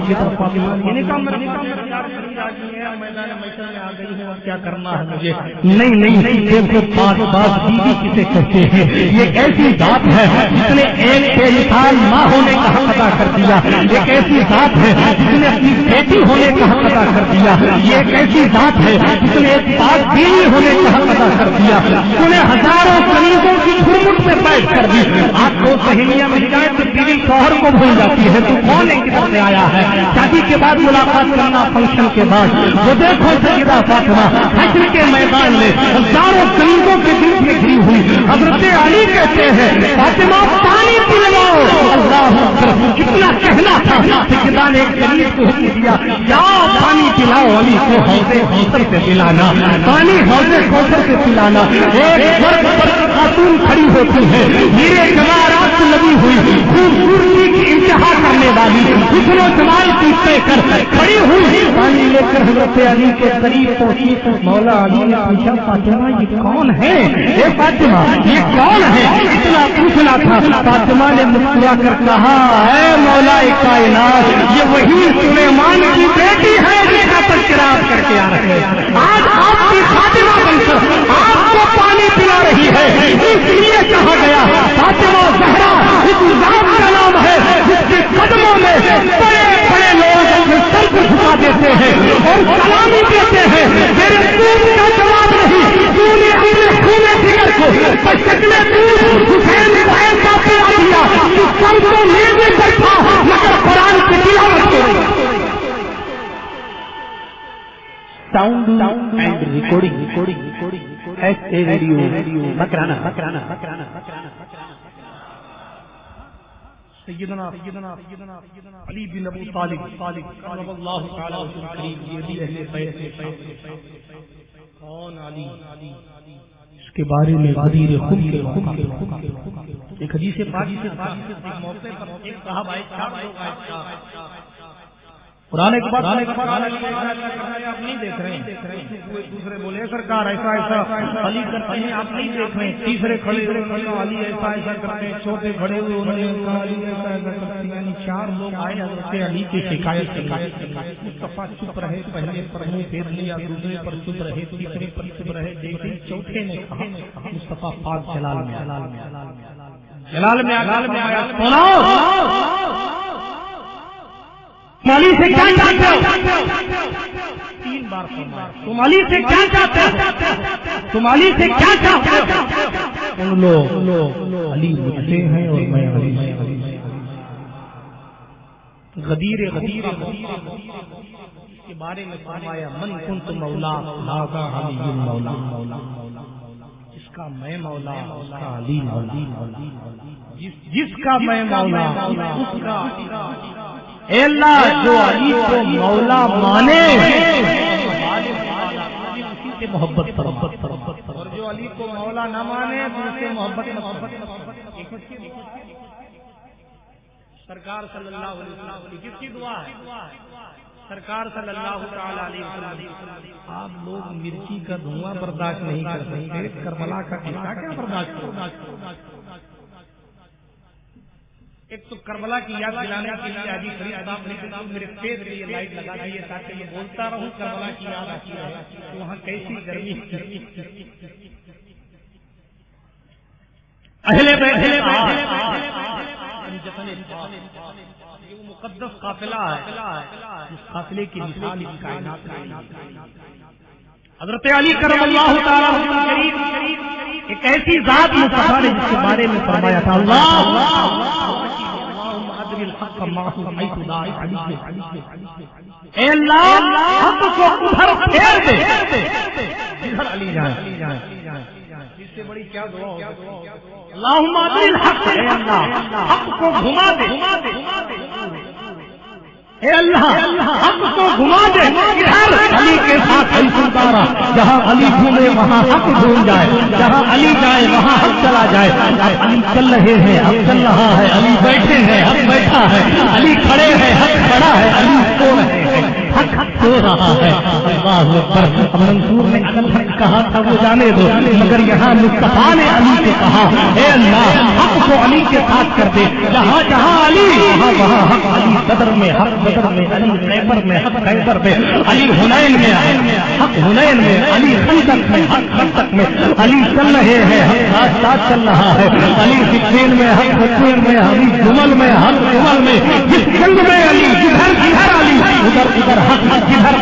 C: سیدہ فاطمہ نے کہا میدان محشر میں آ گئی ہوں, کیا کرنا ہے مجھے. نہیں دیکھو پاس بیوی کسے کہتے ہیں. یہ ایسی ذات ہے جس نے ایک بے مثال ماں ہونے کا حق ادا کر دیا. ایک ایسی ذات ہے جس نے اپنی بیٹی ہونے کا حق ادا کر دیا. یہ ایک ایسی ذات ہے جس نے ایک پاک بیوی ہونے کا حق ادا کر دیا. انہیں ہزاروں کنیزوں کی جھرمٹ میں بیٹھ کر دی. آپ کو سہیلیاں مل جائے تو بیوی شوہر کو بھول جاتی ہے, تو کون ہے کدھر سے آیا ہے. شادی کے بعد ملاقات کرنا, فنکشن کے بعد وہ دیکھو سیدہ فاطمہ حشر کے میدان میں ہزاروں کنیزوں کے بیچ میں گھری ہوئی. حضرت علی کہتے ہیں فاطمہ پانی پلواؤ. اللہ کتنا کہنا تھا. سیدہ نے ایک کنیز کو حکم دیا, یا پانی پلاؤ علی کو حوض کوثر سے پلانا, پانی حوض کوثر سے پلانا. ایک مرد پر خاتون کھڑی ہوتی ہے, ہیرے جواہرات لگی ہوئی, خوبصورتی کی انتہا کرنے والی, حسن و جمال کی طے کر کھڑی ہوئی, پانی لے کر حضرت علی کے قریب پہنچی. مولا علی نے پوچھا فاطمہ یہ کون ہے. اے فاطمہ یہ کون ہے, اتنا پوچھنا تھا. فاطمہ نے مسکرا کر کہا, اے مولا کائنات یہ وہی سلیمان کی بیٹی ہے جس کا تذکرہ آپ کر کے آ رہے ہیں. آج آپ کی فاطمہ بن کر آپ کو پانی پلا رہی ہے. اس لیے کہا گیا فاطمہ زہرا اس ذات کا نام ہے جس کے قدموں میں بڑے بڑے لوگ اپنے سر کو جھکا دیتے ہیں اور سلامی دیتے ہیں. میرے دودھ کا جواب نہیں, تو نے اپنے خون جگر کو شکل دودھ حسین کو ایسا پلا دیا کہ سب کو نیزے پر تھا مگر قرآن کی تلاوت کرو.
A: Sound and recording S A radio Makrana.
C: سیدنا علی بن ابو طالب کرم اللہ تعالی وجہہ کریم, یہ بھی اہل بیت. کون علی, اس کے بارے میں غدیر خون کے ایک حدیث پاک سے ایک موقع پر ایک صحابہ قرآن کے بعد آپ نہیں دیکھ رہے ہیں، دوسرے بولے سرکار ایسا ایسا علی کرتے ہیں، آپ نہیں دیکھ رہے ہیں، تیسرے کھڑے ہوئے علی ایسا ایسا کرتے ہیں، چوتھے کھڑے ہوئے انہوں نے کہا علی ایسا ایسا کرتے ہیں، یعنی 4 لوگ آئے حضرت علی کی شکایت مصطفیٰ چپ رہے، پہلے پر منہ پھیر لیا، دوسرے پر چپ رہے، تیسرے پر چپ رہے، دیکھے چوتھے نے کہا مصطفیٰ پاک جلال میں آیا
A: تم علی سے کیا چاہتے ہو؟
C: 3 بار
A: تم علی سے کیا چاہتے ہو؟ تم علی سے کیا چاہتے ہو؟
C: تم لوگ علی مجھ سے ہیں اور میں علی سے۔ غدیر کے بارے میں فرمایا من کنت مولا ھذا علی مولا، جس کا میں مولا اس کا علی مولا، جس کا میں مولا اس کا اے اللہ جو علی کو مولا مانے اسی سے محبت اور جو علی کو مولا نہ مانے اس سے محبت۔ سرکار صلی اللہ علیہ وسلم جس کی دعا ہے، سرکار صلی اللہ تعالی علیہ وسلم، آپ لوگ مرچی کا دھواں برداشت نہیں کر سکتے، کربلا کا قصہ کیا برداشت کرو؟ ایک تو کربلا کی یاد دلانے کے لیے حاجی فرید صاحب نے میرے فیس پہ یہ لائٹ لگا دی ہے تاکہ میں بولتا رہوں کربلا کی یاد آتی ہے کہ وہاں کیسی گرمی یہ مقدس قافلہ ہے، اس قافلے کی مثال اس کائنات میں حضرت علی کرم اللہ تعالیٰ عنہ قریب ایک ایسی ذات مصطفیٰ نے جس کے بارے میں فرمایا تھا اے اللہ حق کو ادھر پھیر دے جدھر علی جائے، اس سے بڑی کیا دعا ہو؟ اللہم ادر الحق، اے اللہ حق کو گھما دے، اے اللہ حق کو گھما دے ادھر علی کے ساتھ علی سلطارہ، جہاں علی گھومے وہاں حق گھوم جائے، جہاں علی جائے وہاں حق چلا جائے۔ علی چل رہے ہیں حق چل رہا ہے، علی بیٹھے ہیں حق بیٹھا ہے، علی کھڑے ہیں حق کھڑا ہے، علی سو رہے ہیں حق سو رہا ہے۔ اللہ اکبر۔ منصور نے اصل حق کہا تھا وہ جانے دو، مگر یہاں مصطفیٰ نے علی سے کہا اے اللہ حق کو علی کے ساتھ کر دے، جہاں جہاں علی وہاں حق، علی بدر میں حق بدر میں، علی خیبر میں حق خیبر میں، علی حنین میں حق حنین میں، علی خندق میں حق خندق میں، علی چل رہے ہیں حق ساتھ ساتھ چل رہا ہے، علی سفین میں حق سفین میں، علی جمل میں حق جمل میں، جس جنگ میں علی جدھر جدھر علی ادھر ادھر حق، جدھر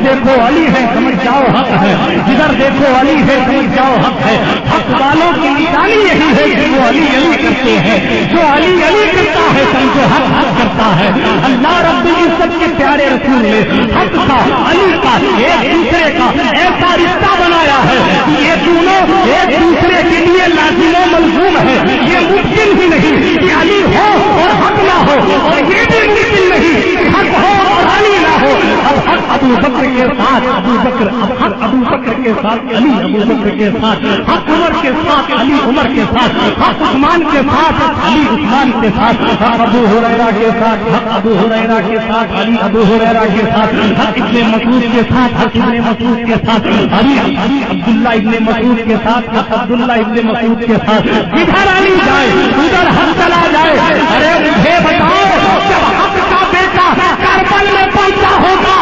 C: دیکھو علی ہے سمجھ جاؤ حق ہے، جدھر دیکھو علی ہے سمجھ جاؤ حق ہے۔ حق والوں کی نشانی یہی ہے کہ وہ علی علی کرتے ہیں، جو علی علی کرتا ہے سمجھو حق حق کرتا ہے۔ اللہ رب العزت کے پیارے رسول نے حق کا علی کا ایک دوسرے کا ایسا رشتہ بنایا ہے کہ یہ دونوں ایک دوسرے کے لیے لازم و ملزوم ہے۔ یہ ممکن ہی نہیں کہ علی ہو اور حق نہ ہو، اور یہ بھی ممکن نہیں کہ حق ہو اور علی نہ ہو۔ اب حق ابو بکر کے ساتھ ابو بکر، اب حق ابو بکر کے ساتھ علی ابو بکر کے ساتھ، حق عمر کے ساتھ علی عمر کے ساتھ، حق عثمان کے ساتھ علی عثمان کے ساتھ، حق ابو ہریرہ کے ساتھ حق ابو ہریرہ کے ساتھ علی ابو ہریرہ کے ساتھ، حق ابن مسعود کے ساتھ حق ابن مسعود کے ساتھ، علی عبداللہ ابن مسعود کے ساتھ حق عبداللہ ابن مسعود کے ساتھ۔ جدھر علی جائے ادھر حق چلا جائے۔ ارے مجھے بتاؤ جب حق کا بیٹا کربل میں پہنچا ہوگا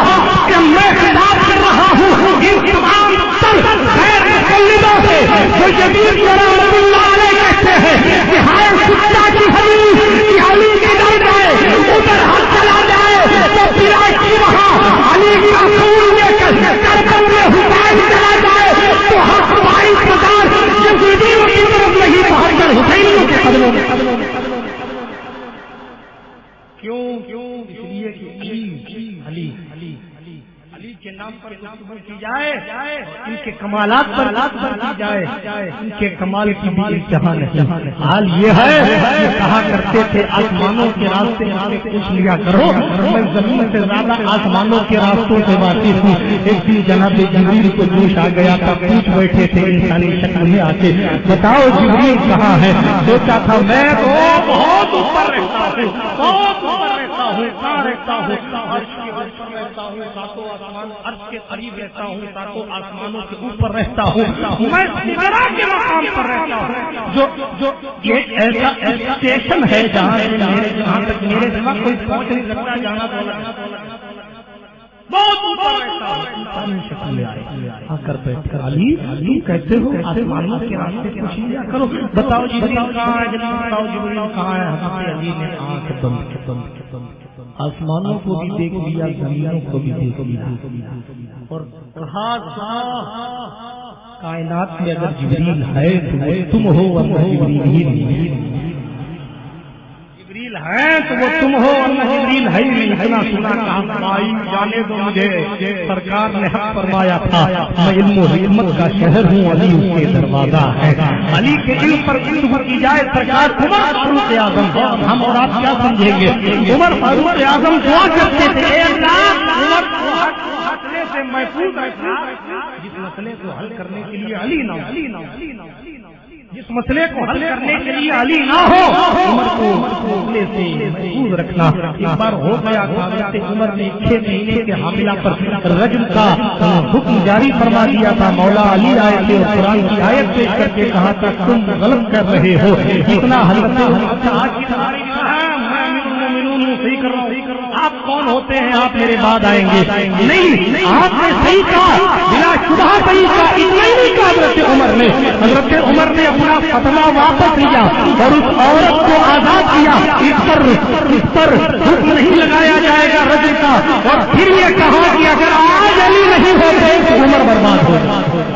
C: کہ میں خطاب کر رہا ہوں ان تمام غیر مقلدوں سے جو یزید رحمۃ اللہ علیہ کہتے ہیں کہ ہائے سچا کی حدیث کہ علی کدھر جائے ادھر حق چلا جائے، تو پھر کی وہاں علی کا خون لے کر کربل میں حسین چلا جائے تو حق 22,000 یزیدیوں کی طرف نہیں پہنچ کر حسینیوں کے قدموں میں۔ کیوں اس لیے کہ علی کے نام پر گفتگو کی جائے، ان کے کمالات پر کی جائے، ان کے کمال کی بھی انتہا نہیں۔ حال یہ ہے کہ کہا کرتے تھے آسمانوں کے راستے سے پوچھ لیا کرو، میں زمین سے زیادہ آسمانوں کے راستوں سے واقف ہوں۔ ایک دن جناب جبریل کو جوش آ گیا تھا، پوچھ بیٹھے تھے انسانی شکل میں آ کے، بتاؤ جبریل کہاں ہے؟ سوچا تھا میں تو بہت اوپر رہتا ہوں، بہت اوپر رہتا ہوں، ہوں، کہاں رہتا ہوں؟ عرش کے اوپر رہتا ہوں، ساتوں آسمان عرش کے قریب رہتا ہوں، ساتوں آسمانوں کے اوپر رہتا ہوں، میں سدرا کے مقام پر رہتا ہوں، جو یہ ایسا اسٹیشن ہے جہاں تک میرے سوا کوئی پہنچ نہیں سکتا، جانا تو بہت اوپر رہتا ہوں۔ شکل لے آئے آ کر بیٹھ کر علی تم کہتے ہو آسمانوں کے راستے پوچھ لیا کرو، بتاؤ جبریل کہاں ہے، بتاؤ جبریل کہاں ہے؟ حضرت علی نے آنکھ بند آسمانوں کو بھی دیکھ لیا، زمینوں کو بھی دیکھ لیا، اور کہا کائنات میں اگر جبریل ہے تو وہ تم ہو، ورنہ جبریل ہی نہیں ہے تو وہ تم ہو، ورنہ جبریل ہے نہیں۔ اتنا سنا کہا بھائی جانے دو مجھے، سرکار نے حق فرمایا تھا میں علم و حکمت کا شہر ہوں، علی اس کے دروازہ ہے۔ علی کے علم پر گفتگو کی جائے سرکار عمر فاروق اعظم، ہم اور آپ کیا سمجھیں گے؟ عمر فاروق اعظم دعا کرتے تھے اے اللہ عمر کو مسئلے سے محفوظ رکھنا، جس مسئلے کو حل کرنے کے لیے علی نہ ہو، جس مسئلے کو حل کرنے کے لیے علی نہ ہو، عمر کو مسئلے سے محفوظ رکھنا۔ ایک بار ہو گیا حضرت عمر نے 6 مہینے کے حاملہ پر رجم کا حکم جاری فرما دیا تھا، مولا علی آئے تھے اور قرآن کی آیت پیش کر کے کہا تھا تم غلط کر رہے ہو۔ اتنا حضرت صحیح کر رہا ہوں، آپ کون ہوتے ہیں؟ آپ میرے بعد آئیں گے؟ نہیں، آپ نے صحیح کہا، بلا شبہ صحیح کہا، اتنا ہی نہیں کہا حضرت عمر نے اپنا فتویٰ واپس لیا اور اس عورت کو آزاد کیا، اس پر حکم نہیں لگایا جائے گا رجم کا، اور پھر یہ کہا کہ اگر آج علی نہیں ہوتے تو عمر برباد ہو جائے۔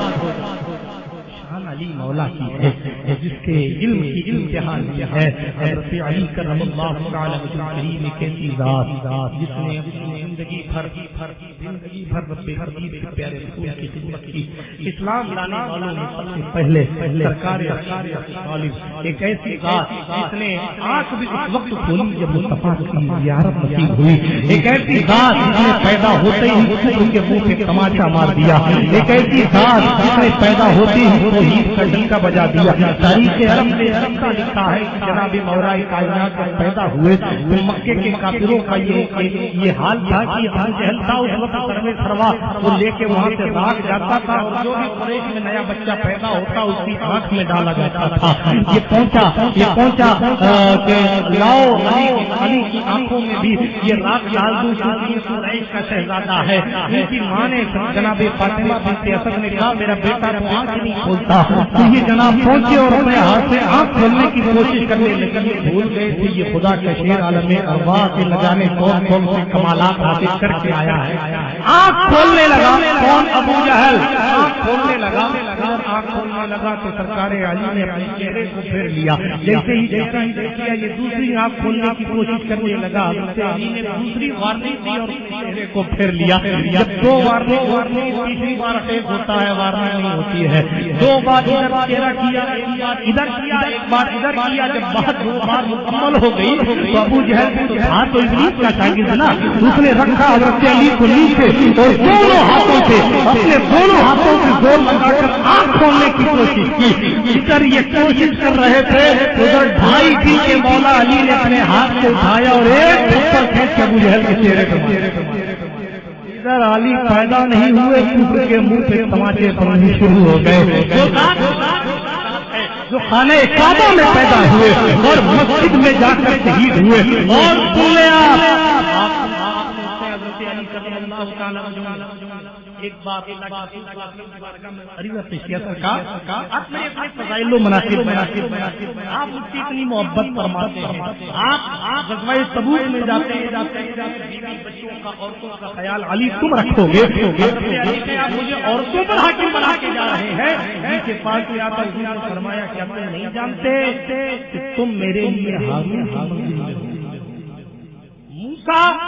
C: علی مولا کی ہے جس کے علم کی امتحان میں ہے، حضرت علی کرم اللہ تعالی وجہ کریم ایک ایسی ذات جس نے اپنی زندگی بھر رب حبیب پیارے رسول کی خدمت کی۔ اسلام لانے والوں میں سب سے پہلے سرکار طالب ایک ایسی ذات جس نے آنکھ بھی اس وقت کھولی جب مصطفیٰ کی زیارت نصیب ہوئی، ایک ایسی ذات جس نے پیدا ہوتے ہی ان کے منہ پہ تماچا مار دیا، ایک ایسی ذات جس نے پیدا ہوتے ہی کا ڈنکا بجا دیا۔ تاریخ عرب نے لکھا ہے کہ جناب مولا کائنات جب پیدا ہوئے تو مکے کے کافروں کا یہ حال تھا کہ ابو جہل تھا اس وقت سروے سروا وہ لے کے وہاں سے بھاگ جاتا تھا، اور جو بھی قریش میں نیا بچہ پیدا ہوتا اس کی آنکھ میں ڈالا جاتا تھا۔ یہ پہنچا کہ لاؤ علی کی آنکھوں میں بھی یہ راک ڈال دوں کیونکہ یہ قریش کا شہزادہ ہے۔ ان کی ماں نے جناب فاطمہ بنت اسد نے کہا میرا بیٹا آنکھ نہیں کھولتا، تو یہ جناب پہنچے اور اپنے ہاتھ سے آنکھ کھولنے کی کوشش کرنے لگے، بھول گئے تھے یہ خدا کا شیر عالم ارواح کے نہ جانے کون کون سے کمالات حاصل کر کے آیا ہے۔ آنکھ کھولنے لگا، کون؟ ابو جہل آنکھ کھولنے لگا، تو سرکار علی نے اپنے چہرے کو پھیر لیا، جیسے ہی کیا یہ دوسری آنکھ کھولنے کی کوشش کرنے لگا، علی نے دوسری وارننگ دی اور چہرے کو پھیر لیا۔ جب 2 وارننگ تیسری بار اٹیک ہوتا ہے وارننگ نہیں ہوتی ہے، 2 بار چہرہ کیا، ایک بار ادھر کیا، ایک بار ادھر کیا، جب بہت 2 بار مکمل ہو گئی تو ابو جہل تو ابلیس کا شاگرد نا، اس نے رکھا حضرت علی کو نیچے اور دونوں ہاتھوں سے اپنے دونوں ہاتھوں سے زور لگا کر آنکھ کھولنے کی کوشش کی۔ ادھر یہ کوشش کر رہے تھے، ادھر 2.5 دن کے مولا علی نے اپنے ہاتھ سے اٹھایا اور ایک تھپڑ کھینچ کے ابو جہل کے چہرے پر مارا۔ ادھر علی پیدا نہیں ہوئے، کفر کے منہ پہ تماچے پڑنے شروع ہو گئے، جو خانہ کعبہ میں پیدا ہوئے اور مسجد میں جا کر شہید ہوئے۔ اور ایک بات فضائل و مناقب آپ مجھ سے اتنی محبت فرماتے ہیں، آپ غزوہ تبوک میں جاتے ہیں، بچوں کا عورتوں کا خیال علی تم رکھو گے، آپ مجھے عورتوں پر حاکم بنا کے جا رہے ہیں۔ جس کے پاس فرمایا کیا تم نہیں جانتے کہ تم میرے لیے ہارون جب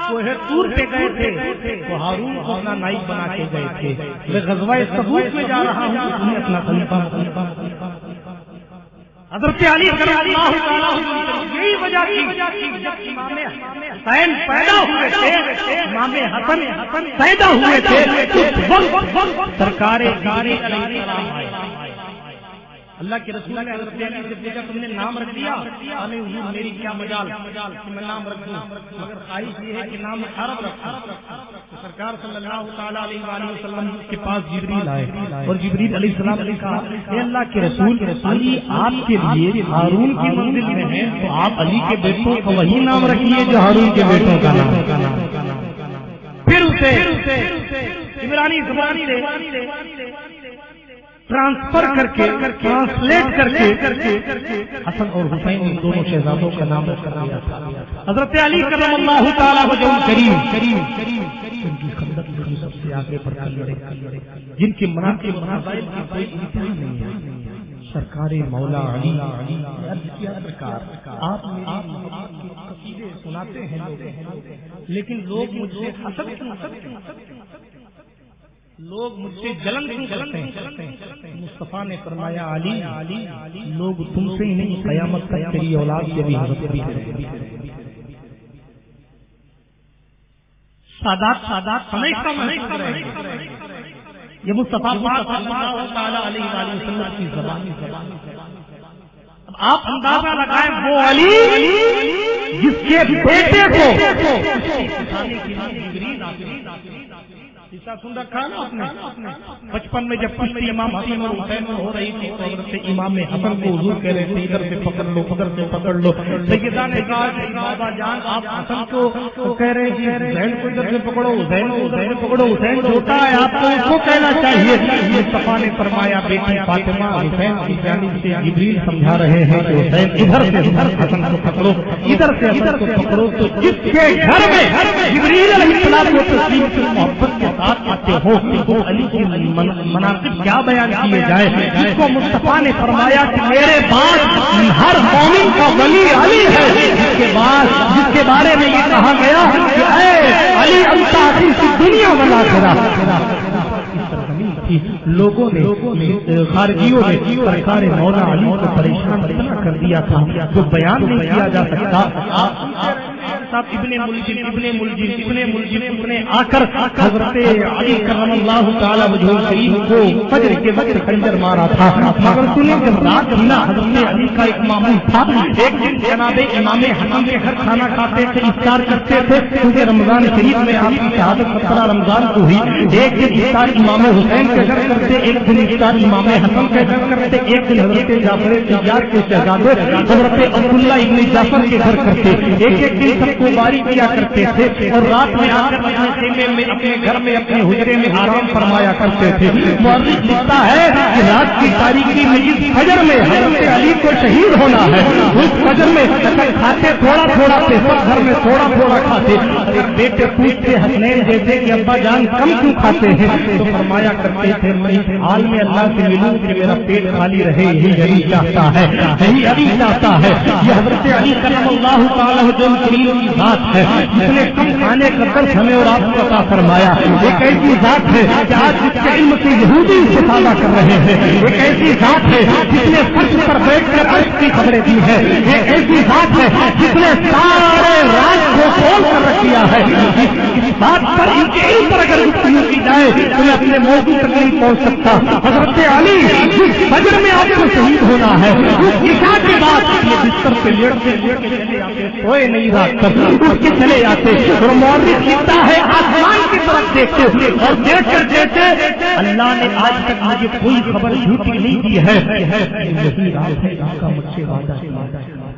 C: کوہ طور پہ گئے تھے تو ہارون کو اپنا نائب بنا کے گئے تھے، میں غزوہ تبوک میں جا رہا ہوں تمہیں اپنا خلیفہ حضرت علی کرم اللہ تعالیٰ یہی وجہ تھی جب امام حسین پیدا ہوئے تھے، امام حسن پیدا ہوئے تھے، سرکار علیہ السلام اللہ کے رسول نے حضرت علی سے پوچھا تم نے نام رکھ دیا؟ نہیں حضور میری کیا مجال کہ میں نام رکھ دوں، مگر خواہش یہ ہے کہ نام عرب رکھوں۔ سرکار صلی اللہ تعالیٰ علیہ وآلہ وسلم کے پاس جبریل آئے اور جبریل علیہ السلام نے کہا اے اللہ کے رسول علی آپ کے لیے ہارون کی منزل میں ہے، تو آپ علی کے بیٹوں کا وہی نام رکھیے جو ہارون کے بیٹوں کا نام۔ پھر اسے عبرانی زبان سے ٹرانسفر کر کے ٹرانسلیٹ کر کے حسن اور حسین ان دونوں شہزادوں کا نام رکھ دیا تھا۔ حضرت علی کرم اللہ تعالیٰ وجہ کریم ان کی خندق میں سب سے آگے بڑھ کر لڑے، جن کے مناقب فضائل کی کوئی انتہا نہیں ہے۔ سرکار مولا علی سرکار آپ میری قصیدے سناتے ہیں لیکن لوگ مجھ سے حسد کیوں کرتے ہیں، لوگ مجھ سے جلن کیوں کرتے ہیں؟ مصطفیٰ نے فرمایا علی لوگ تم سے ہی نہیں قیامت تک تیری اولاد سے بھی حسد کرتے ہیں۔ سادات یہ مصطفیٰ پاک صلی اللہ تعالیٰ علیہ وآلہ وسلم کی زبان۔ اب آپ اندازہ لگائیں وہ علی جس کے بیٹے کو سن رکھا نا آپ نے بچپن میں جب کشتی امام حسین اور حسین ہو رہی تھی تو حضرت امام حسن کو حضور کہہ رہے تھے ادھر سے پکڑ لو ادھر سے پکڑ لو۔ سیدہ نے کہا کہ بابا جان آپ حسن کو کہہ رہے ہیں حسین کو ادھر سے پکڑو، حسین کو ادھر سے پکڑو، حسین چھوٹا ہے آپ کو اس کو کہنا چاہیے۔ مصطفیٰ نے فرمایا بیٹی فاطمہ حسین کی جانب سے جبریل سمجھا رہے ہیں کہ حسین ادھر سے حسن کو پکڑو، ادھر سے حسن کو پکڑو۔ تو جس کے گھر میں جبریل علیہ السلام کو تسلیم کی محبت کے ساتھ آتے ہو تو علی کی مناقب کیا بیان کیے جائے، جس کو مصطفیٰ نے فرمایا کہ میرے بعد ہر مومن کا ولی علی ہے، جس کے بارے میں یہ کہا گیا کہ اے علی انت عزیز دنیا بنا کرا۔ لوگوں نے خارجیوں نے سرکار مولا علی کو پریشان کر دیا تھا جو بیان نہیں کیا جا سکتا۔ ابن ملجم نے آ کر حضرت علی کرم اللہ تعالی وجہ کریم کو فجر کے وقت خنجر مارا تھا، مگر سنیں جب رات تھی نا حضرت علی کا ایک معمول تھا، ایک دن جناب امام حسن کے گھر کھانا کھاتے تھے، افطار کرتے تھے، کیونکہ رمضان شریف میں آپ کی شہادت 17 رمضان کو ہوئی۔ ایک دن افطار امام حسین کے گھر کرتے، ایک دن افطار امام حسن کے گھر کرتے، ایک دن حضرت جعفر تجار کے شہزادے حضرت عبداللہ ابن جعفر کے گھر کرتے، ایک دن سب کو باری کیا کرتے تھے اور رات میں آ کر اپنے خیمے میں اپنے گھر میں اپنے حجرے میں آرام فرمایا کرتے تھے۔ مؤرخ لکھتا ہے کہ رات کی تاریکی میں جس فجر میں حضرت علی کو شہید ہونا ہے اس فجر میں کھاتے تھوڑا تھوڑا تھے، سب گھر میں تھوڑا تھوڑا کھاتے۔ ایک بیٹے پوچھتے حسنین جیسے کہ ابا جان کم کیوں کھاتے ہیں تو فرمایا کرتے تھے میں اس حال میں اللہ سے ملوں کہ میرا پیٹ خالی رہے، یہی علی چاہتا ہے، یہی علی چاہتا ہے۔ یہ حضرت علی کرم اللہ تعالی وجہ کریم کی ذات ہے جس نے کم کھانے کا درس ہمیں اور آپ کو عطا فرمایا۔ ایک ایسی ذات ہے کہ آج جس کے علم سے یہودی استفادہ کر رہے ہیں، ایک ایسی ذات ہے جس نے فرش پر بیٹھ کر عرش کی خبریں دی ہے، ایک ایسی ذات ہے جس نے سارے راز کو کھول کر رکھ دیا ہے۔ اس بات پر ان کے علم پر اگر گفتگو کی جائے تو میں اپنے موضوع تک نہیں پہنچ سکتا۔ حضرت علی جس فجر میں آپ کو شہید ہونا ہے اس عشاء کے بعد یہ بستر پہ لیٹتے چلے آتے، سوئے نہیں رات تک اٹھ کے چلے آتے اور مورخ لکھتا ہے آسمان کی طرف دیکھتے اور دیکھ کر کہتے اللہ نے آج تک مجھے کوئی خبر جھوٹی نہیں دی ہے، یہی رات ہے جس کا مجھ سے وعدہ کیا گیا،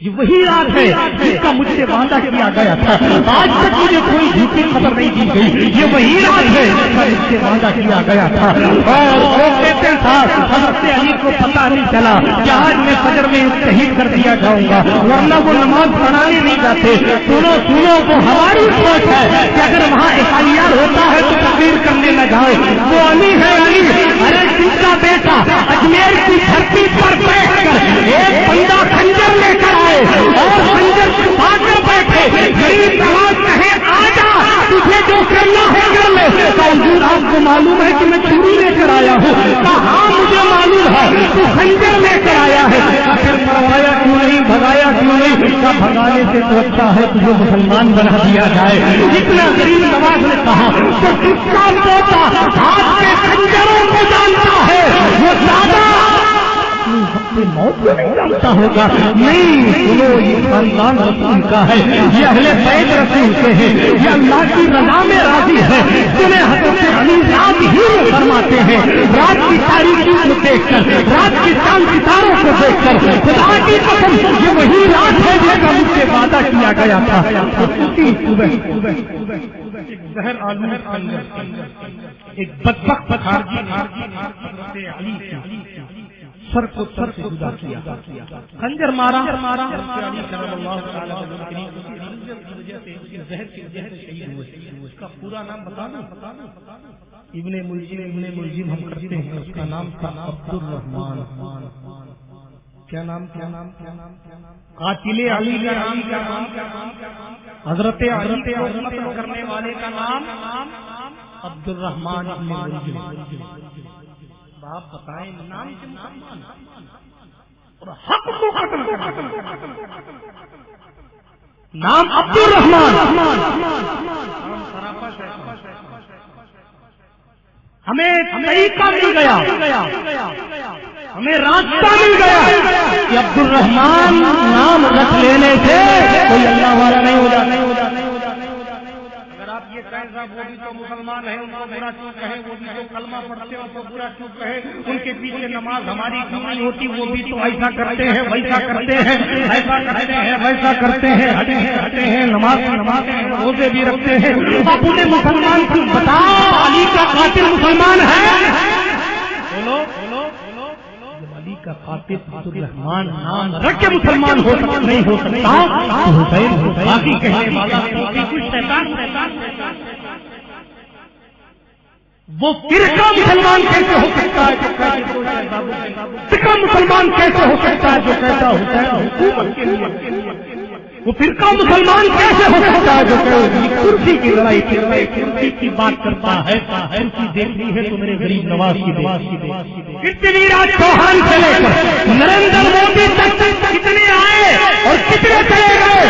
C: یہ وہی رات ہے جس کا مجھ سے وعدہ کیا گیا تھا، آج تک مجھے کوئی جھوٹی خبر نہیں دی گئی، یہ وہی رات ہے جس کا مجھ سے وعدہ کیا گیا تھا۔ اور وہ کہتے ساتھ حضرت علی کو پتہ نہیں چلا کہ آج میں فجر میں شہید کر دیا جاؤں گا، ورنہ وہ نماز پڑھانے نہیں جاتے۔ سنو وہ ہماری سوچ ہے کہ اگر وہاں FIR ہوتا ہے تو تقریر کرنے نہ جائے، وہ علی ہے علی۔ ارے جن کا بیٹا اجمیر کی دھرتی پر بیٹھ کر ایک بندہ خنجر لے کر اور خنجر چھپا کر بیٹھے، غریب نواز کہے آجا تجھے جو کرنا ہے کر لے، حضور آپ کو معلوم ہے کہ میں چھری لے کر آیا ہوں، کہاں مجھے معلوم ہے تو خنجر لے کر آیا ہے، پھر مروایا کیوں نہیں، بھگایا کیوں نہیں، کیا بھگانے سے تو اچھا ہے تجھے مسلمان بنا دیا جائے۔ جتنا غریب نواز نے کہا تو کس کا پوتا ہاتھ کے خنجروں کو جانتا ہے وہ زیادہ موت کو نہیں جانتا ہوگا؟ نہیں، سنو، یہ خاندان رسول کا ہے، یہ اہل بیت رسول کے ہیں، یہ اللہ کی رضا میں راضی ہے۔ تمہیں حضرت علی رات ہی میں فرماتے ہیں، رات کی تاریکی کو دیکھ کر، رات کی چاند ستاروں کو دیکھ کر، خدا کی قسم یہ وہی رات ہے جس کا مجھ سے وعدہ کیا گیا تھا۔ اسی صبح ایک زہر آلود ایک بدبخت خارجی حضرت علی کی سر کو جدا کیا، خنجر مارا، علی کرم اللہ تعالی زہر شہید ہوئے۔ اس کا پورا نام بتا دوں؟ ابن ملجم ہم کرتے ہیں، اس کا نام تھا عبد الرحمان۔ کیا نام؟ قاتل علی کا نام کیا؟ حضرت علی کو قتل کرنے والے کا نام عبد الرحمان ابن ملجم۔ آپ بتائیں، نام سے مسلمان اور حق کو قتل نام عبد الرحمان۔ ہمیں طریقہ مل گیا، ہمیں راستہ مل گیا کہ عبد الرحمان نام رکھ لینے سے کوئی اللہ والا نہیں ہو جاتا۔ اگر آپ یہ کہیں صاحب وہ بھی تو مسلمان ہیں، ان کو برا کیوں کہیں؟ وہ بھی تو کلمہ پڑھتے ہیں، ان کو برا کیوں کہیں؟ ان کے پیچھے نماز ہماری کیوں نہیں ہوتی؟ وہ بھی تو ایسا کرتے ہیں، ویسا کرتے ہیں، ایسا کرتے ہیں، ویسا کرتے ہیں، ہٹے ہیں، نماز روزے بھی رکھتے ہیں۔ آپ انہیں مسلمان کیوں بتاؤ؟ علی کا قاتل مسلمان ہے؟ بولو علی کا قاتل عبد الرحمان نام رکھ کے مسلمان ہو سکتا نہیں ہو سکتا؟ حسین باقی کہنے والا وہ فرقہ مسلمان کیسے ہو سکتا ہے؟ فرقہ مسلمان کیسے ہو سکتا ہے جو کہتا حسین حکومت کے لیے؟ وہ فرقہ مسلمان کیسے ہو سکتا ہے جو کرسی کی لڑائی کرسی کی بات کرتا ہے؟ کرسی دیکھنی ہے تو میرے غریب نواز کی اتنی راج چوہان سے لے کر نریندر مودی تک کتنے آئے اور کتنے چلے گئے،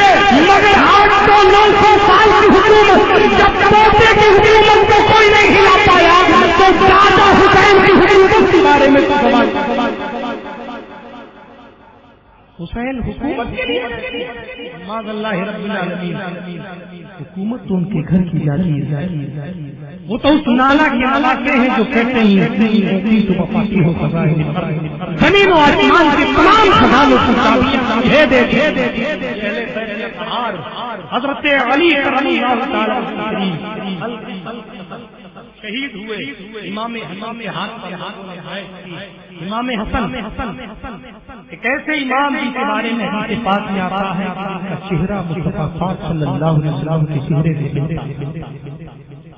C: مگر 800-900 سال کی حکومت جب پوتے کی حکومت کو کوئی نہیں ہلا پایا تو دادا حسین کی حکومت کے بارے میں تو سوال حسین حکومت کے لیے معاذ اللہ رب العالمین، حکومت تو ان کے گھر کی جاتی ہے، وہ تو اس نالا کے علاقے ہیں جو کہتے ہیں تو وفاقی ہو سکتا ہے، زمین و آسمان کے تمام خزانوں کی چابیاں دے حضرت علی کرم اللہ تعالی شہید ہوئے۔ امام حسن کے ہاتھ پر امام حسن ایک ایسے امام جن کے بارے میں حدیث پاک میں آتا ہے کہ چہرہ مصطفیٰ پاک صلی اللہ علیہ وسلم کے چہرے سے ملتا۔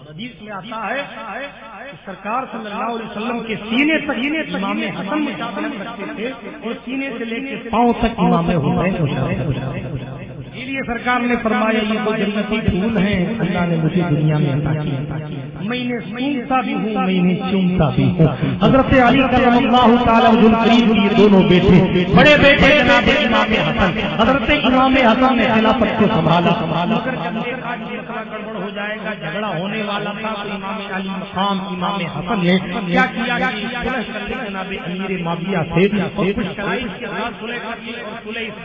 C: حدیث میں آتا ہے کہ سرکار صلی اللہ علیہ وسلم کے سینے تک امام حسن مشابہت رکھتے تھے اور سینے سے لے کے پاؤں تک امام حسین مشابہت ہو جاتے۔ اسی لیے سرکار نے فرمایا یہ وہ جنتی پھول ہیں اللہ نے مجھے دنیا میں عطا کیا، میں انہیں سونگتا بھی ہوں، میں انہیں چومتا بھی ہوں۔ حضرت علی کرم اللہ تعالی عنہ قریب کے دونوں بیٹے، بڑے بیٹے جناب امام حسن، حضرت امام حسن نے خلافت کو سنبھالا، مگر گڑبڑ ہو جائے گا، جھگڑا ہونے والا تھا تو امام علی مقام امام حسن نے کیا کیا؟ جناب امیر معاویہ سے اور کچھ شرائط کے ساتھ صلح کر لی، اور صلح اس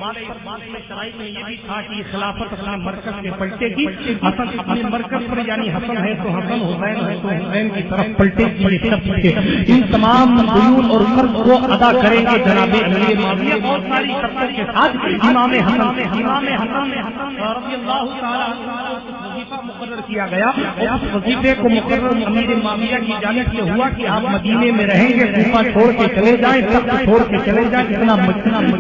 C: بات میں شرائط میں یہ بھی تھا کہ خلافت اپنے مرکز میں پلٹے گی، حسن اپنے مرکز پر یعنی حسن ہے تو حسن، حسین ہے تو حسین کی طرف پلٹے گی۔ ان تمام دیون اور قرض کو ادا کریں گے جناب امیر معاویہ، بہت ساری شرطوں کے ساتھ امام حسن رضی اللہ تعالی عنہ وظیفہ مقرر کیا گیا، اور اس وظیفے کو مقرر امیر معاویہ کی جانب یہ ہوا کہ آپ مدینے میں رہیں گے، کوفہ چھوڑ کے چلے جائیں، تخت چھوڑ کے چلے جائیں،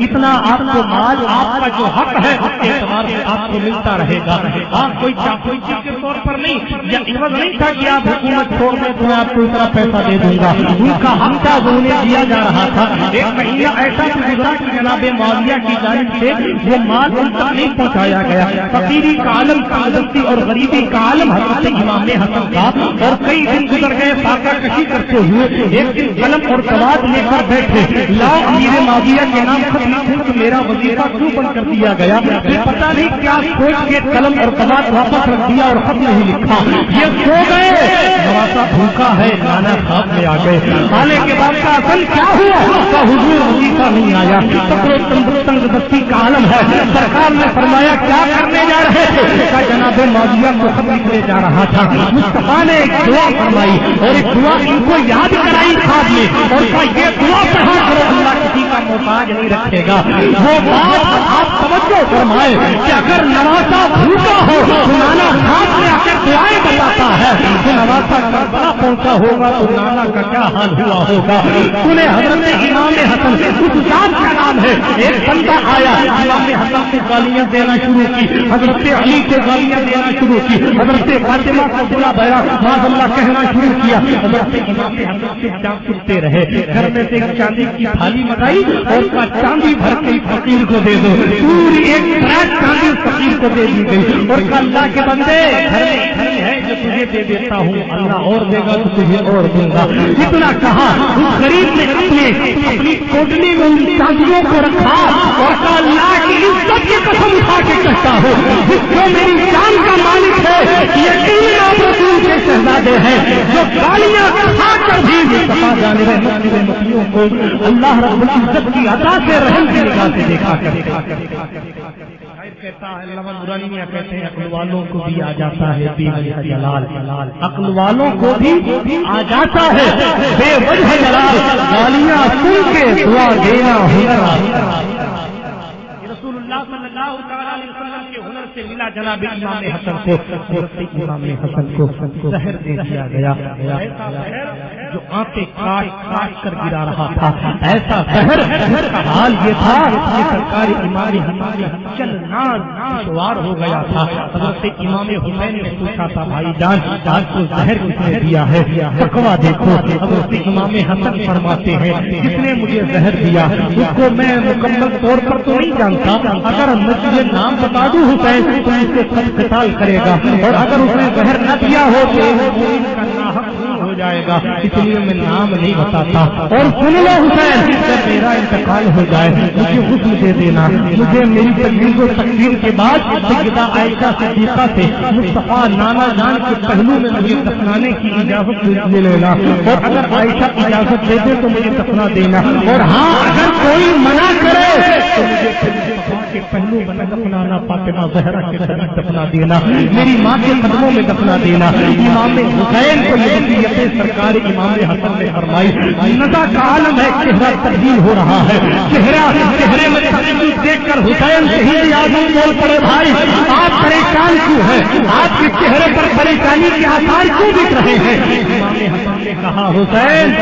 C: اتنا آپ کو مال، آپ کا جو حق ہے اس کے اعتبار سے آپ کو ملتا رہے گا۔ آپ کوئی چاپلوسی کے طور پر نہیں، یا عوض نہیں تھا کہ آپ حکومت چھوڑ دیں تو میں آپ کو اتنا پیسہ دے دوں گا، ان کا حق تھا جو انہیں دیا جا رہا تھا۔ ایک مہینہ ایسا گزرا کہ جناب معاویہ کی جانب سے وہ مال ان تک نہیں پہنچایا گیا، فقیری کا عالم، تنگدستی اور غریبی کا عالم حضرت امام حسن کا، اور کئی دن گزر گئے فاقہ کشی کرتے ہوئے، ایک دن قلم اور سواد لے کر بیٹھے، لا امیر معاویہ کے نام خط لکھوں تو میرا وظیفہ کیوں بند کر دیا گیا؟ پھر پتہ نہیں کیا سوچ کے قلم اور سواد واپس رکھ دیا اور خط نہیں لکھا، یہ سو گئے، نواسا بھوکا ہے، نانا خواب میں آ گئے، آنے کے بعد کا اصل کیا ہوا؟ کا حضور وظیفہ نہیں آیا، تنگ دستی کا عالم ہے، سرکار نے فرمایا کیا کرنے جا رہے تھے؟ کا جناب معاویہ کو خط لکھنے جا رہا تھا، مصطفیٰ نے ایک دعا فرمائی اور ایک دعا ان کو یاد کرائی خواب میں، اور کہا یہ دعا پڑھا کرو، اللہ کسی کا محتاج نہیں رکھے گا۔ وہ بات آپ توجہ فرمائے کہ اگر نواسا بھوکا ہو تو نانا خواب میں آ کر دعائیں بتاتا ہے، تو نواسا کربلا پہنچا ہوگا تو نانا کا کیا حال ہوا ہوگا؟ انہیں حضرت امام حسن اس ذات کا نام ہے، ایک بندہ آیا، امام حسن کو گالیاں دینا شروع کی، حضرت علی کو گالیاں دینا شروع کی، حضرت فاطمہ کو بلا بیا معاذ اللہ کہنا شروع کیا، حضرت امام حسن سے چاند سنتے رہے، گھر میں سے ایک چاندی کی تھالی منگائی اور کا چاندی بھر کے فقیر کو دے دو، پوری ایک ٹرک چاندی فقیر کو دے دی گئی، اور کہا اللہ کے بندے گھر میں ہے جو تجھے دے دیتا ہوں، اللہ اور دے گا تو تجھے اور دوں گا۔ اتنا کہا، اس غریب نے اپنی کوٹلی میں ان چاندیوں کو رکھا اور کہا اللہ کی عزت کی قسم اٹھا کے کہتا ہوں جو میری جان کا مالک ہے، یقین آپ رسول کے شہزادے ہیں، جو گالیاں کھا کر بھی مصطفیٰ جانب مطیعوں کو اللہ رب العزت کی عطا سے رحم کی نگاہ سے دیکھا کہتا ہے، علامہ نورانی میاں کہتے ہیں عقل والوں کو بھی آ جاتا ہے بے وجہ جلال، عقل والوں کو بھی آ جاتا ہے بے وجہ جلال، گالیاں سن کے دعا دینا ہنر۔ رسول اللہ صلی اللہ تعالی علیہ وسلم کے ہنر سے ملا جناب امام حسن کو، امام حسن کو زہر دے دیا گیا، ایسا زہر جو آنکھیں کاٹ کاٹ کر گرا رہا تھا، ایسا زہر جس کا حال یہ تھا کہ سرکار امام حسن چلنا دشوار ہو گیا تھا۔ حضرت امام حسین نے پوچھا تھا بھائی جان آج کو زہر کس نے دیا ہے؟ تقویٰ دیکھو، حضرت امام حسن فرماتے ہیں کس نے مجھے زہر دیا اس کو میں مکمل طور پر تو نہیں جانتا، اگر مجھے نام بتا دوں حسین تو اس سے سب قتال کرے گا، اور اگر اس نے زہر نہ دیا ہو تو ہو جائے گا، اس لیے میں نام نہیں بتاتا۔ اور سن لو حسین جب میرا انتقال ہو جائے مجھے حکم دے دینا، مجھے میری تقریر و تقریر کے بعد سیدہ عائشہ صدیقہ سے مصطفیٰ نانا جان کے پہلو میں مجھے دفنانے کی اجازت لے لینا، اور اگر عائشہ اجازت دے دے تو مجھے دفنا دینا، اور ہاں اگر کوئی منع کرے تو مجھے کے پہلو میں دفنانا، فاطمہ زہرا کے قریب دفنا دینا، میری ماں کے قدموں میں دفنا دینا۔ امام حسین کو یہ وصیت سرکار امام حسن نے فرمائی، نزا کا عالم ہے، چہرہ تبدیل ہو رہا ہے، چہرے میں تبدیلی دیکھ کر حسین شہید اعظم بول پڑے بھائی آپ پریشان کیوں ہیں؟ آپ کے چہرے پر پریشانی کے آثار کیوں دکھ رہے ہیں؟ امام حسن نے کہا حسین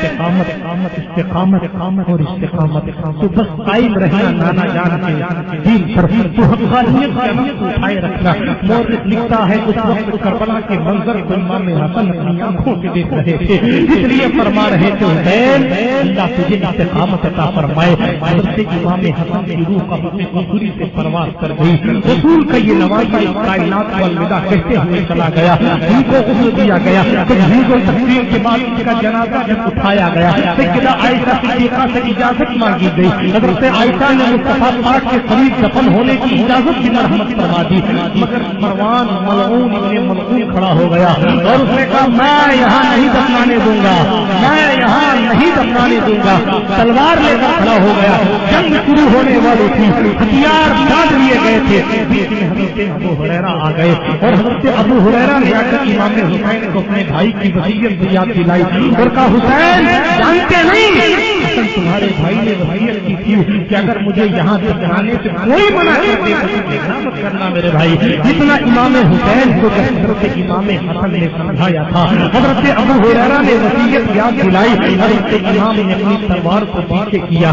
C: استقامت استقامت استقامت اور استقامت، تو بس قائم رہنا نانا جان کے دین پر، تو حقانیت کا نقص اٹھائے رکھنا۔ مورخ لکھتا ہے اس وقت کربلا کے منظر کو امام حسن اپنی آنکھوں سے دیکھ رہے تھے، اس لیے فرما رہے تھے حسین اللہ تجھے استقامت عطا فرمائے۔ حضرت امام حسن کی روح اپنے حضوری سے پرواز کر گئی، رسول کا یہ نوازا کائنات کو الوداع کہتے ہوئے چلا گیا، ان کو غسل دیا گیا، تجہیز و تقسیم کے بعد ان کا جنازہ جب اٹھایا گیا سیدہ عائشہ صدیقہ سے اجازت مانگی گئی، حضرت عائشہ نے مصطفیٰ پاک کے قریب دفن ہونے کی اجازت کی مرحمت فرما دی، مگر مروان ملعون ابن ملعون کھڑا ہو گیا اور اس نے کہا میں یہاں نہیں دفنانے دوں گا، میں یہاں نہیں دفنانے دوں گا، تلوار لے کر کھڑا ہو گیا۔ جنگ شروع ہونے والی تھی، ہتھیار باندھ لیے گئے تھے، بیچ میں حضرت ابو ہریرہ آ گئے اور حضرت ابو ہریرہ نے آ کر امام حسین کو اپنے بھائی کی وصیت یاد دلائی اور کہا حسین جانتے نہیں حسن تمہارے بھائی نے وصیت کی تھی کہ اگر مجھے یہاں دفنانے سے کوئی منع کر دے تو مت کرنا میرے بھائی۔ جتنا امام حسین کو حضرت امام حسن نے سمجھایا تھا، حضرت ابو ہریرہ نے وصیت یاد دلائی اور حضرت امام نے اپنی تلوار کو پیچھے کیا،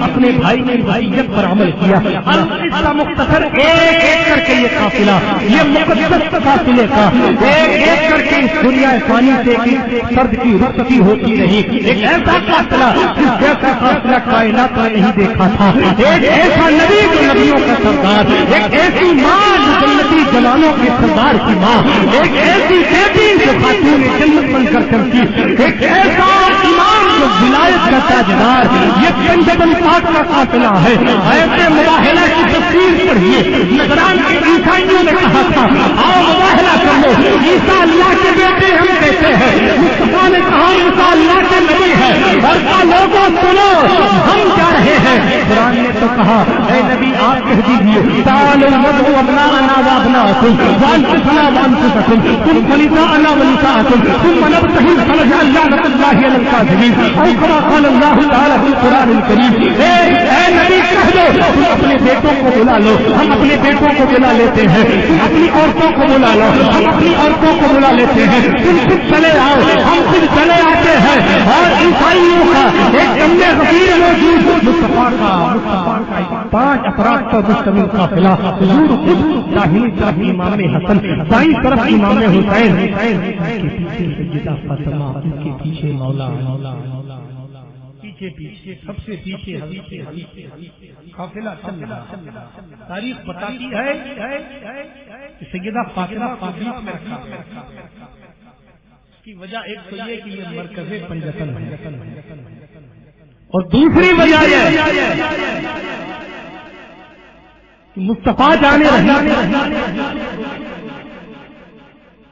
C: اپنے بھائی نے وصیت پر عمل کیا۔ اس کا مختصر ایک ایک کر کے یہ قافلہ، یہ مقدس قافلے کا ایک ایک کر کے اس دنیا فانی سے سرد کی رخصتی ہوتی رہی۔ ایک ایسا قافلہ جس جیسا قافلہ کائنات میں نہیں دیکھا تھا، ایک ایسا نبی جو نبیوں کا سردار، ایک ایسی ماں جو جنتی جوانوں کے سردار کی ماں، ایک ایسی بیٹی جو خاتون جنت بن کر چمکی، ایک ایسا امام جو ولایت کا تاجدار۔ یہ پنجتن پاک کا قافلہ ہے۔ ایسے مباہلہ کی تفسیر پڑھیے، نجران کے عیسائیوں نے کہا تھا آؤ مباہلہ کر لو، عیسیٰ اللہ کے بیٹے ہم کہتے ہیں، مصطفیٰ نے کہا عیسیٰ اللہ کے نبی ہے، اور کا لوگوں سنو ہم جا رہے ہیں۔ قرآن نے تو کہا اے نبی آپ کہہ دیجیے تعالوا ندعو ابناءنا وابناءکم وانفسنا وانفسکم ثم نساءنا ونساءکم ثم نبتهل فنجعل لعنة اللہ علی الکاذبین او کما قال اللہ تعالی فی القرآن الکریم۔ اے نبی کہہ دو تم اپنے بیٹوں کو بلا لو، ہم اپنے بیٹوں کو بلا لیتے ہیں، تم اپنی عورتوں کو بلا لو، ہم اپنی عورتوں کو بلا لیتے ہیں، تم خود چلے آؤ ہم خود چلے آتے ہیں۔ اور عیسائیوں کا ایک دم غفیر موجود مصطفیٰ کا 5 افراد پر مشتمل قافلہ، حضور خود داہنی طرف امام حسن، بائیں طرف امام حسین، کے پیچھے سیدہ فاطمہ، ان کے پیچھے مولا، پیچھے سب سے پیچھے قافلہ چل رہا۔ تاریخ بتاتی ہے کہ سیدہ فاطمہ کو بیچ میں رکھا ہے۔ اس کی وجہ ایک تو یہ کہ یہ مرکز پنجتن ہے، اور دوسری وجہ یہ مصطفیٰ جانے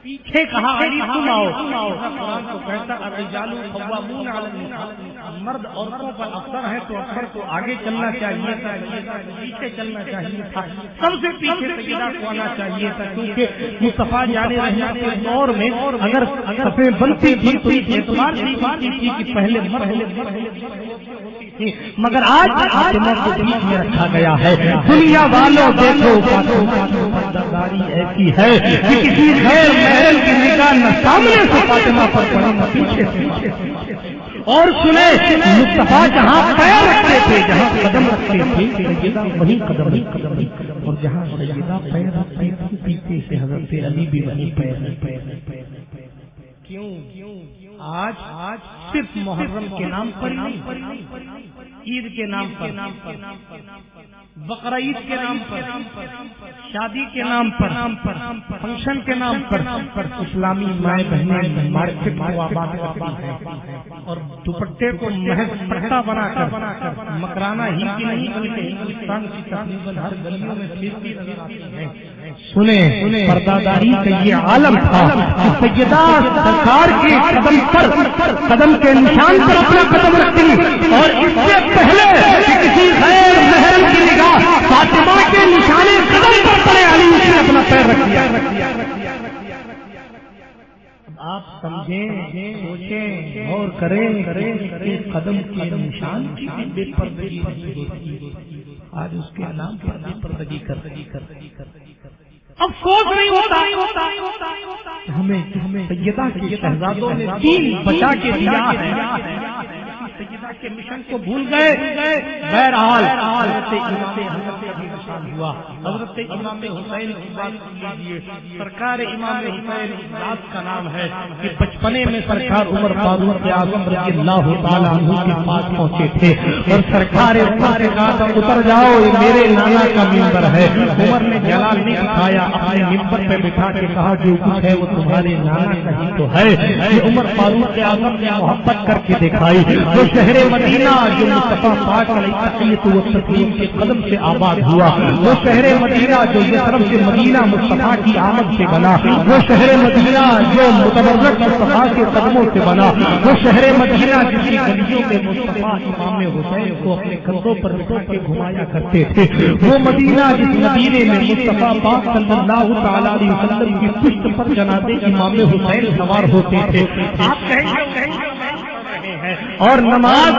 C: پیچھے کہا علی تم آؤ۔ قرآن کو کہتا الرجال قوامون علی النساء، مرد عورتوں پر افسر ہے تو افسر کو آگے چلنا چاہیے تھا، پیچھے چلنا چاہیے تھا، سب سے پیچھے سیدہ کو آنا چاہیے تھا، کیونکہ مصطفیٰ جانے رہنا کے دور میں اگر صفیں بنتی تھی تو اعتبار نہیں ہوتی تھی کہ پہلے مگر آج فاطمہ کو بیچ میں رکھا گیا ہے۔ دنیا والوں دیکھو فاطمہ کی پردہ ایسی ہے کہ کسی غیر محرم کی نگاہ نہ سامنے سے فاطمہ پر پڑے نہ پیچھے سے۔ اور سنے مصطفیٰ جہاں پیر رکھتے تھے، جہاں قدم رکھتے تھے سیدہ وہیں قدم، اور جہاں سیدہ پیر رکھتے تھے پیچھے سے حضرت علی بھی وہیں پیر۔ کیوں؟ آج صرف محرم کے نام پر نہیں، عید کے نام پر، بقرہ عید کے نام پر، شادی کے نام پر، فنکشن کے نام پر اسلامی مائیں بہنیں مارکیٹ کو آباد کرتی ہیں، اور دوپٹے کو محض پٹا بنا کر مکرانہ ہی کی نہیں بلکہ ہندوستان کی تقریباً ہر گلیوں میں پھرتی نظر آتی ہیں۔ سنیں پرداداری کا یہ عالم تھا کہ سیدہ سرکار کے قدم پر، قدم کے نشان پر اپنا قدم رکھتی، اور اس سے پہلے کہ کسی غیر محرم کی نگاہ فاطمہ کے نشانے قدم پر پڑے علی نے اپنا پیر رکھ دیا۔ آپ سمجھیں، سوچیں اور کریں قدم کے نشان کی بے پردگی ہوتی، آج اس کے نام پر بے پردگی کر افسوس نہیں ہوتا ہمیں سیدہ کے شہزادوں نے دین بچا کے دیا ہے، سیدہ کے مشن کو بھول گئے۔ بہرحال حضرت امام حسن ہوا، حضرت امام حسین کی بات کیجیے۔ سرکار امام حسین ذات کا نام ہے کہ بچپنے میں سرکار عمر فاروق اعظم رضی اللہ تعالیٰ عنہ کے پاس پہنچے تھے، اور سرکار عمر سے کہا تھا اتر جاؤ یہ میرے نانا کا منبر ہے۔ عمر نے جلال نہیں اٹھایا، اپنے منبر پہ بٹھا کے کہا جو کچھ ہے وہ تمہارے نانا کا ہی تو ہے۔ یہ عمر فاروق اعظم نے محبت کر کے دکھائی۔ وہ شہر مدینہ جو مصطفیٰ پاک علیہ الصلوۃ والتسلیم کے قدم سے آباد ہوا، وہ شہر مدینہ جو یثرب سے مدینہ مصطفیٰ کی آمد سے بنا، وہ شہر مدینہ جو متبرک مصطفیٰ کے قدموں سے بنا، وہ شہر مدینہ جس کی گلیوں میں مصطفیٰ امام حسین کو اپنے کندھوں پر بٹھا کے گھمایا کرتے تھے، وہ مدینہ جس مدینے میں مصطفیٰ پاک صلی اللہ تعالیٰ علیہ وسلم کی پشت پر جناب امام حسین سوار ہوتے تھے۔ آپ کہیں اور نماز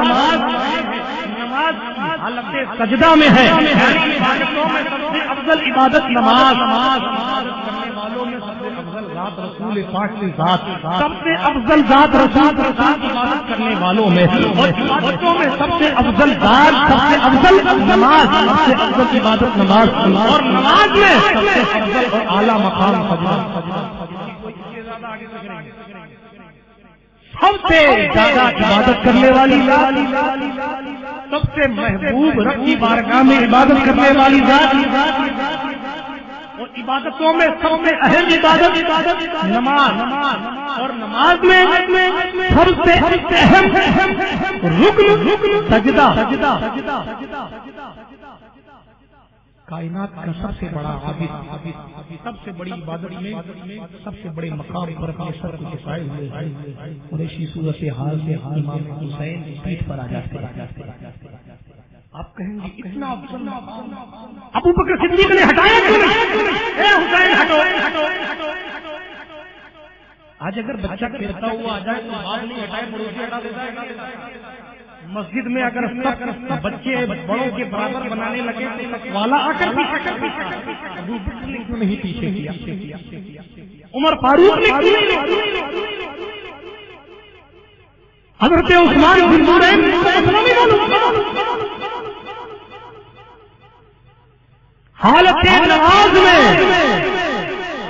C: حالت سجدہ میں ہے، عبادتوں میں سب سے افضل عبادت نماز کرنے والوں میں سب سے افضل ذات رسول پاک کی ذات، سب سے افضل ذات رسول عبادت کرنے والوں میں، اور عبادتوں میں سب سے افضل ذات، سب سے افضل نماز، سب سے افضل عبادت نماز، اور نماز میں سب سے افضل اور اعلیٰ مقام سجدہ۔ سب سے زیادہ عبادت کرنے والی ذات، سب سے محبوب رب کی بارگاہ میں عبادت کرنے والی ذات، اور عبادتوں میں سب سے اہم عبادت نماز، اور نماز میں سب سے اہم رکن سجدہ۔ کائنات کا سب سے بڑا عابد، سب سے بڑی عبادت میں سب سے بڑے مقام پر اپنے سر کو جھکائے ہوئے ہیں، قریشی صورت حال میں امام حسین پیٹھ پر آ جاتے ہیں۔ آپ کہیں گے اتنا ابو بکر صدیق نے ہٹایا کیوں نہیں؟ اے حسین ہٹو۔ آج اگر بچہ کھیلتا ہوا آ جائے تو باپ نہیں ہٹائے، پڑوسی ہٹا دیتا ہے۔ مسجد میں اگر سب بچے بڑوں کے برابر بنانے لگے تو والا آ کر ابو بکر نے کیوں نہیں پیچھے کیا؟ عمر فاروق نے کیوں نہیں؟ حضرت عثمان بن نورین حالت نماز میں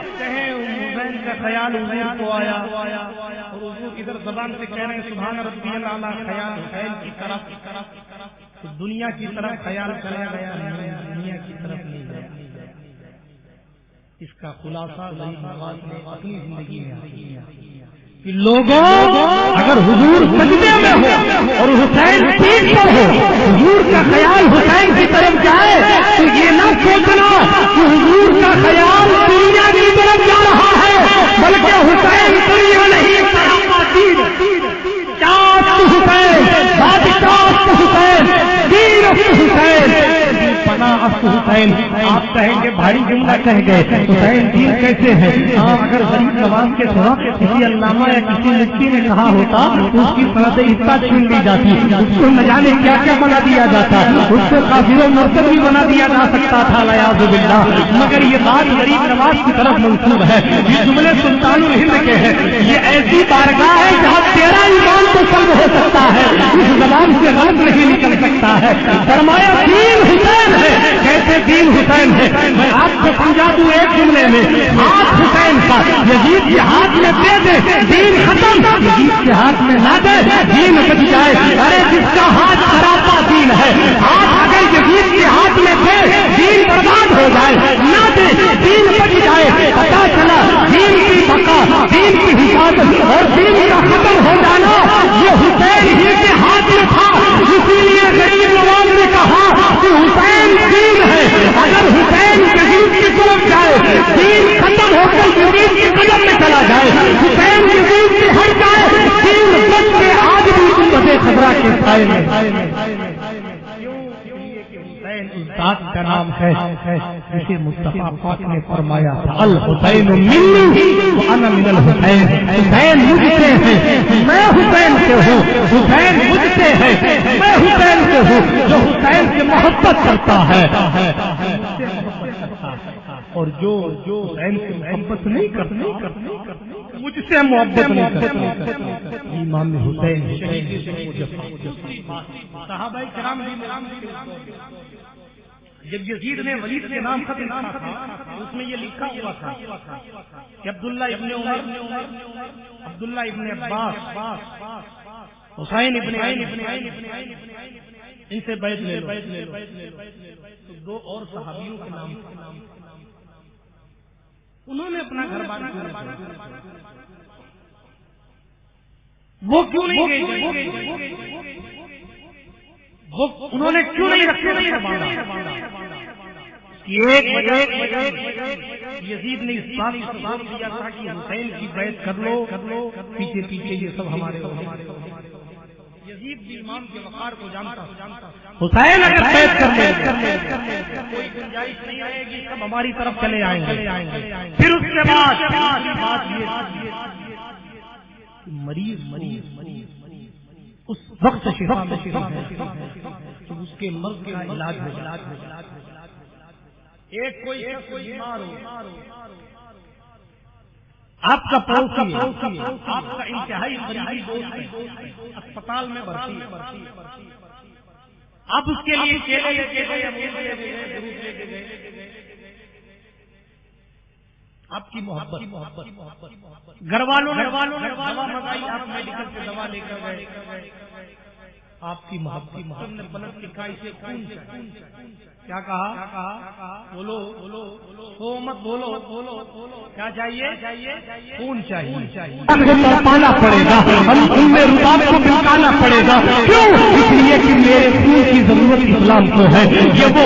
C: حسین کا خیال حضور کو آیا، اور حضور ادھر زبان سے کہہ رہے ہیں سبحان ربی الاعلی، خیال حسین کی طرف، تو دنیا کی طرف خیال چلا گیا، دنیا کی طرف نہیں گیا۔ اس کا خلاصہ غریب نواز نے اپنی زندگی میں کہ لوگوں اگر حضور سجدے میں ہو اور حسین پیٹھ پر ہو، حضور کا خیال حسین کی طرف جائے تو یہ نہ سوچنا کہ حضور کا خیال دنیا کی طرف جا رہا ہے، بلکہ حسین دنیا نہیں حسین، بادشاہ حسین، دین حسین، پناہ حسین۔ آپ کہیں گے بھاری جملہ کہہ گئے، حسین دین کیسے ہے؟ ہاں، اگر غریب نواز کے سوا کسی علامہ یا کسی مفتی نے کہا ہوتا تو اس کی سند حصہ چھین لی جاتی، اس کو نہ جانے کیا کیا بنا دیا جاتا، اس کو کافر و مرتد بھی بنا دیا جا سکتا تھا، نعوذ باللہ۔ مگر یہ بات غریب نواز کی طرف منسوب ہے، یہ جملے سلطان الہند کے ہیں۔ یہ ایسی بارگاہ ہے جہاں تیرا ایمان تو سلب ہو سکتا ہے، اس زبان سے غلط نہیں نکل سکتا ہے۔ فرمایا دین حسین ہے، کیسے دین حسین ہے؟ میں آپ کو سمجھا دوں ایک جملے میں، ہاتھ حسین کا یزید کے ہاتھ میں دے دے دین ختم، یزید کے ہاتھ میں نہ دے دین بچ جائے۔ ارے جس کا ہاتھ سراپا دین ہے، ہاتھ اگر یزید کے ہاتھ میں دے دین برباد ہو جائے، نہ دے دین بچ جائے۔ پتا چلا دین کی بقا، دین کی حفاظت اور دین کا ختم ہو جانا یہ حسین ہی کے ہاتھ میں تھا۔ اسی لیے غریب نواز نے کہا کہ حسین دین ہے، اگر حسین یزید کی طرف جائے دین ختم ہو کر یزید کے قدم میں چلا جائے، حسین یزید سے ہٹ جائے دین بچ کے آج بھی گنبد خضرا کے سائے میں۔ ذات کا نام ہے جسے مصطفیٰ پاک نے فرمایا تھا الحسین منی وانا من الحسین، حسین مجھ سے ہے میں حسین سے ہوں، حسین مجھ سے ہے میں حسین سے ہوں۔ جو حسین سے محبت کرتا ہے اور جو حسین سے محبت نہیں کرتا مجھ سے محبت نہیں کرتا۔ امام حسین صحابہ کرام جب یزید نے ولید کے نام خط لکھا تھا اس میں یہ لکھا ہوا تھا کہ عبداللہ ابن عمر، عبداللہ ابن عباس، حسین ابن علی ان سے بیعت لے لو۔ تو دو اور صحابیوں کے نام انہوں نے اپنا گھر بار وہ کیوں نہیں گئے؟ انہوں نے کیوں نہیں رکھے؟ یزید نے اس بات کا سبب دیا تھا کہ حسین کی بیعت کر لو، پیچھے پیچھے یہ سب ہمارے یزید بھی امام کے وقار کو جانتا، حسین اگر بیعت کر لے کوئی گنجائش نہیں آئے گی، سب ہماری طرف چلے آئیں گے۔ پھر اس کے بعد مریض اس وقت شفا اس کے مرض کا علاج ہو۔ ایک کوئی بیمار ہو آپ کا پڑوسی ہے، آپ کا انتہائی قریبی دوست ہے، اسپتال میں بھرتی ہے، آپ اس کے لیے کیلے لے کے گئے، امرود لے کے گئے، درود لے کے گئے، آپ کی محبت گھر والوں نے دوا منگائی، آپ میڈیکل سے دوا لے کر گئے، آپ کی محبت نے پلٹ کے کہا اسے خون چاہیے، کیا کہا؟ بولو سو مت بولو، کیا چاہیے؟ خون چاہیے،
B: پانا پڑے گا، ان میں رباب کو بلکانا پڑے گا، کیوں؟ اس لیے کہ میرے خون کی ضرورت اسلام کو ہے، یہ وہ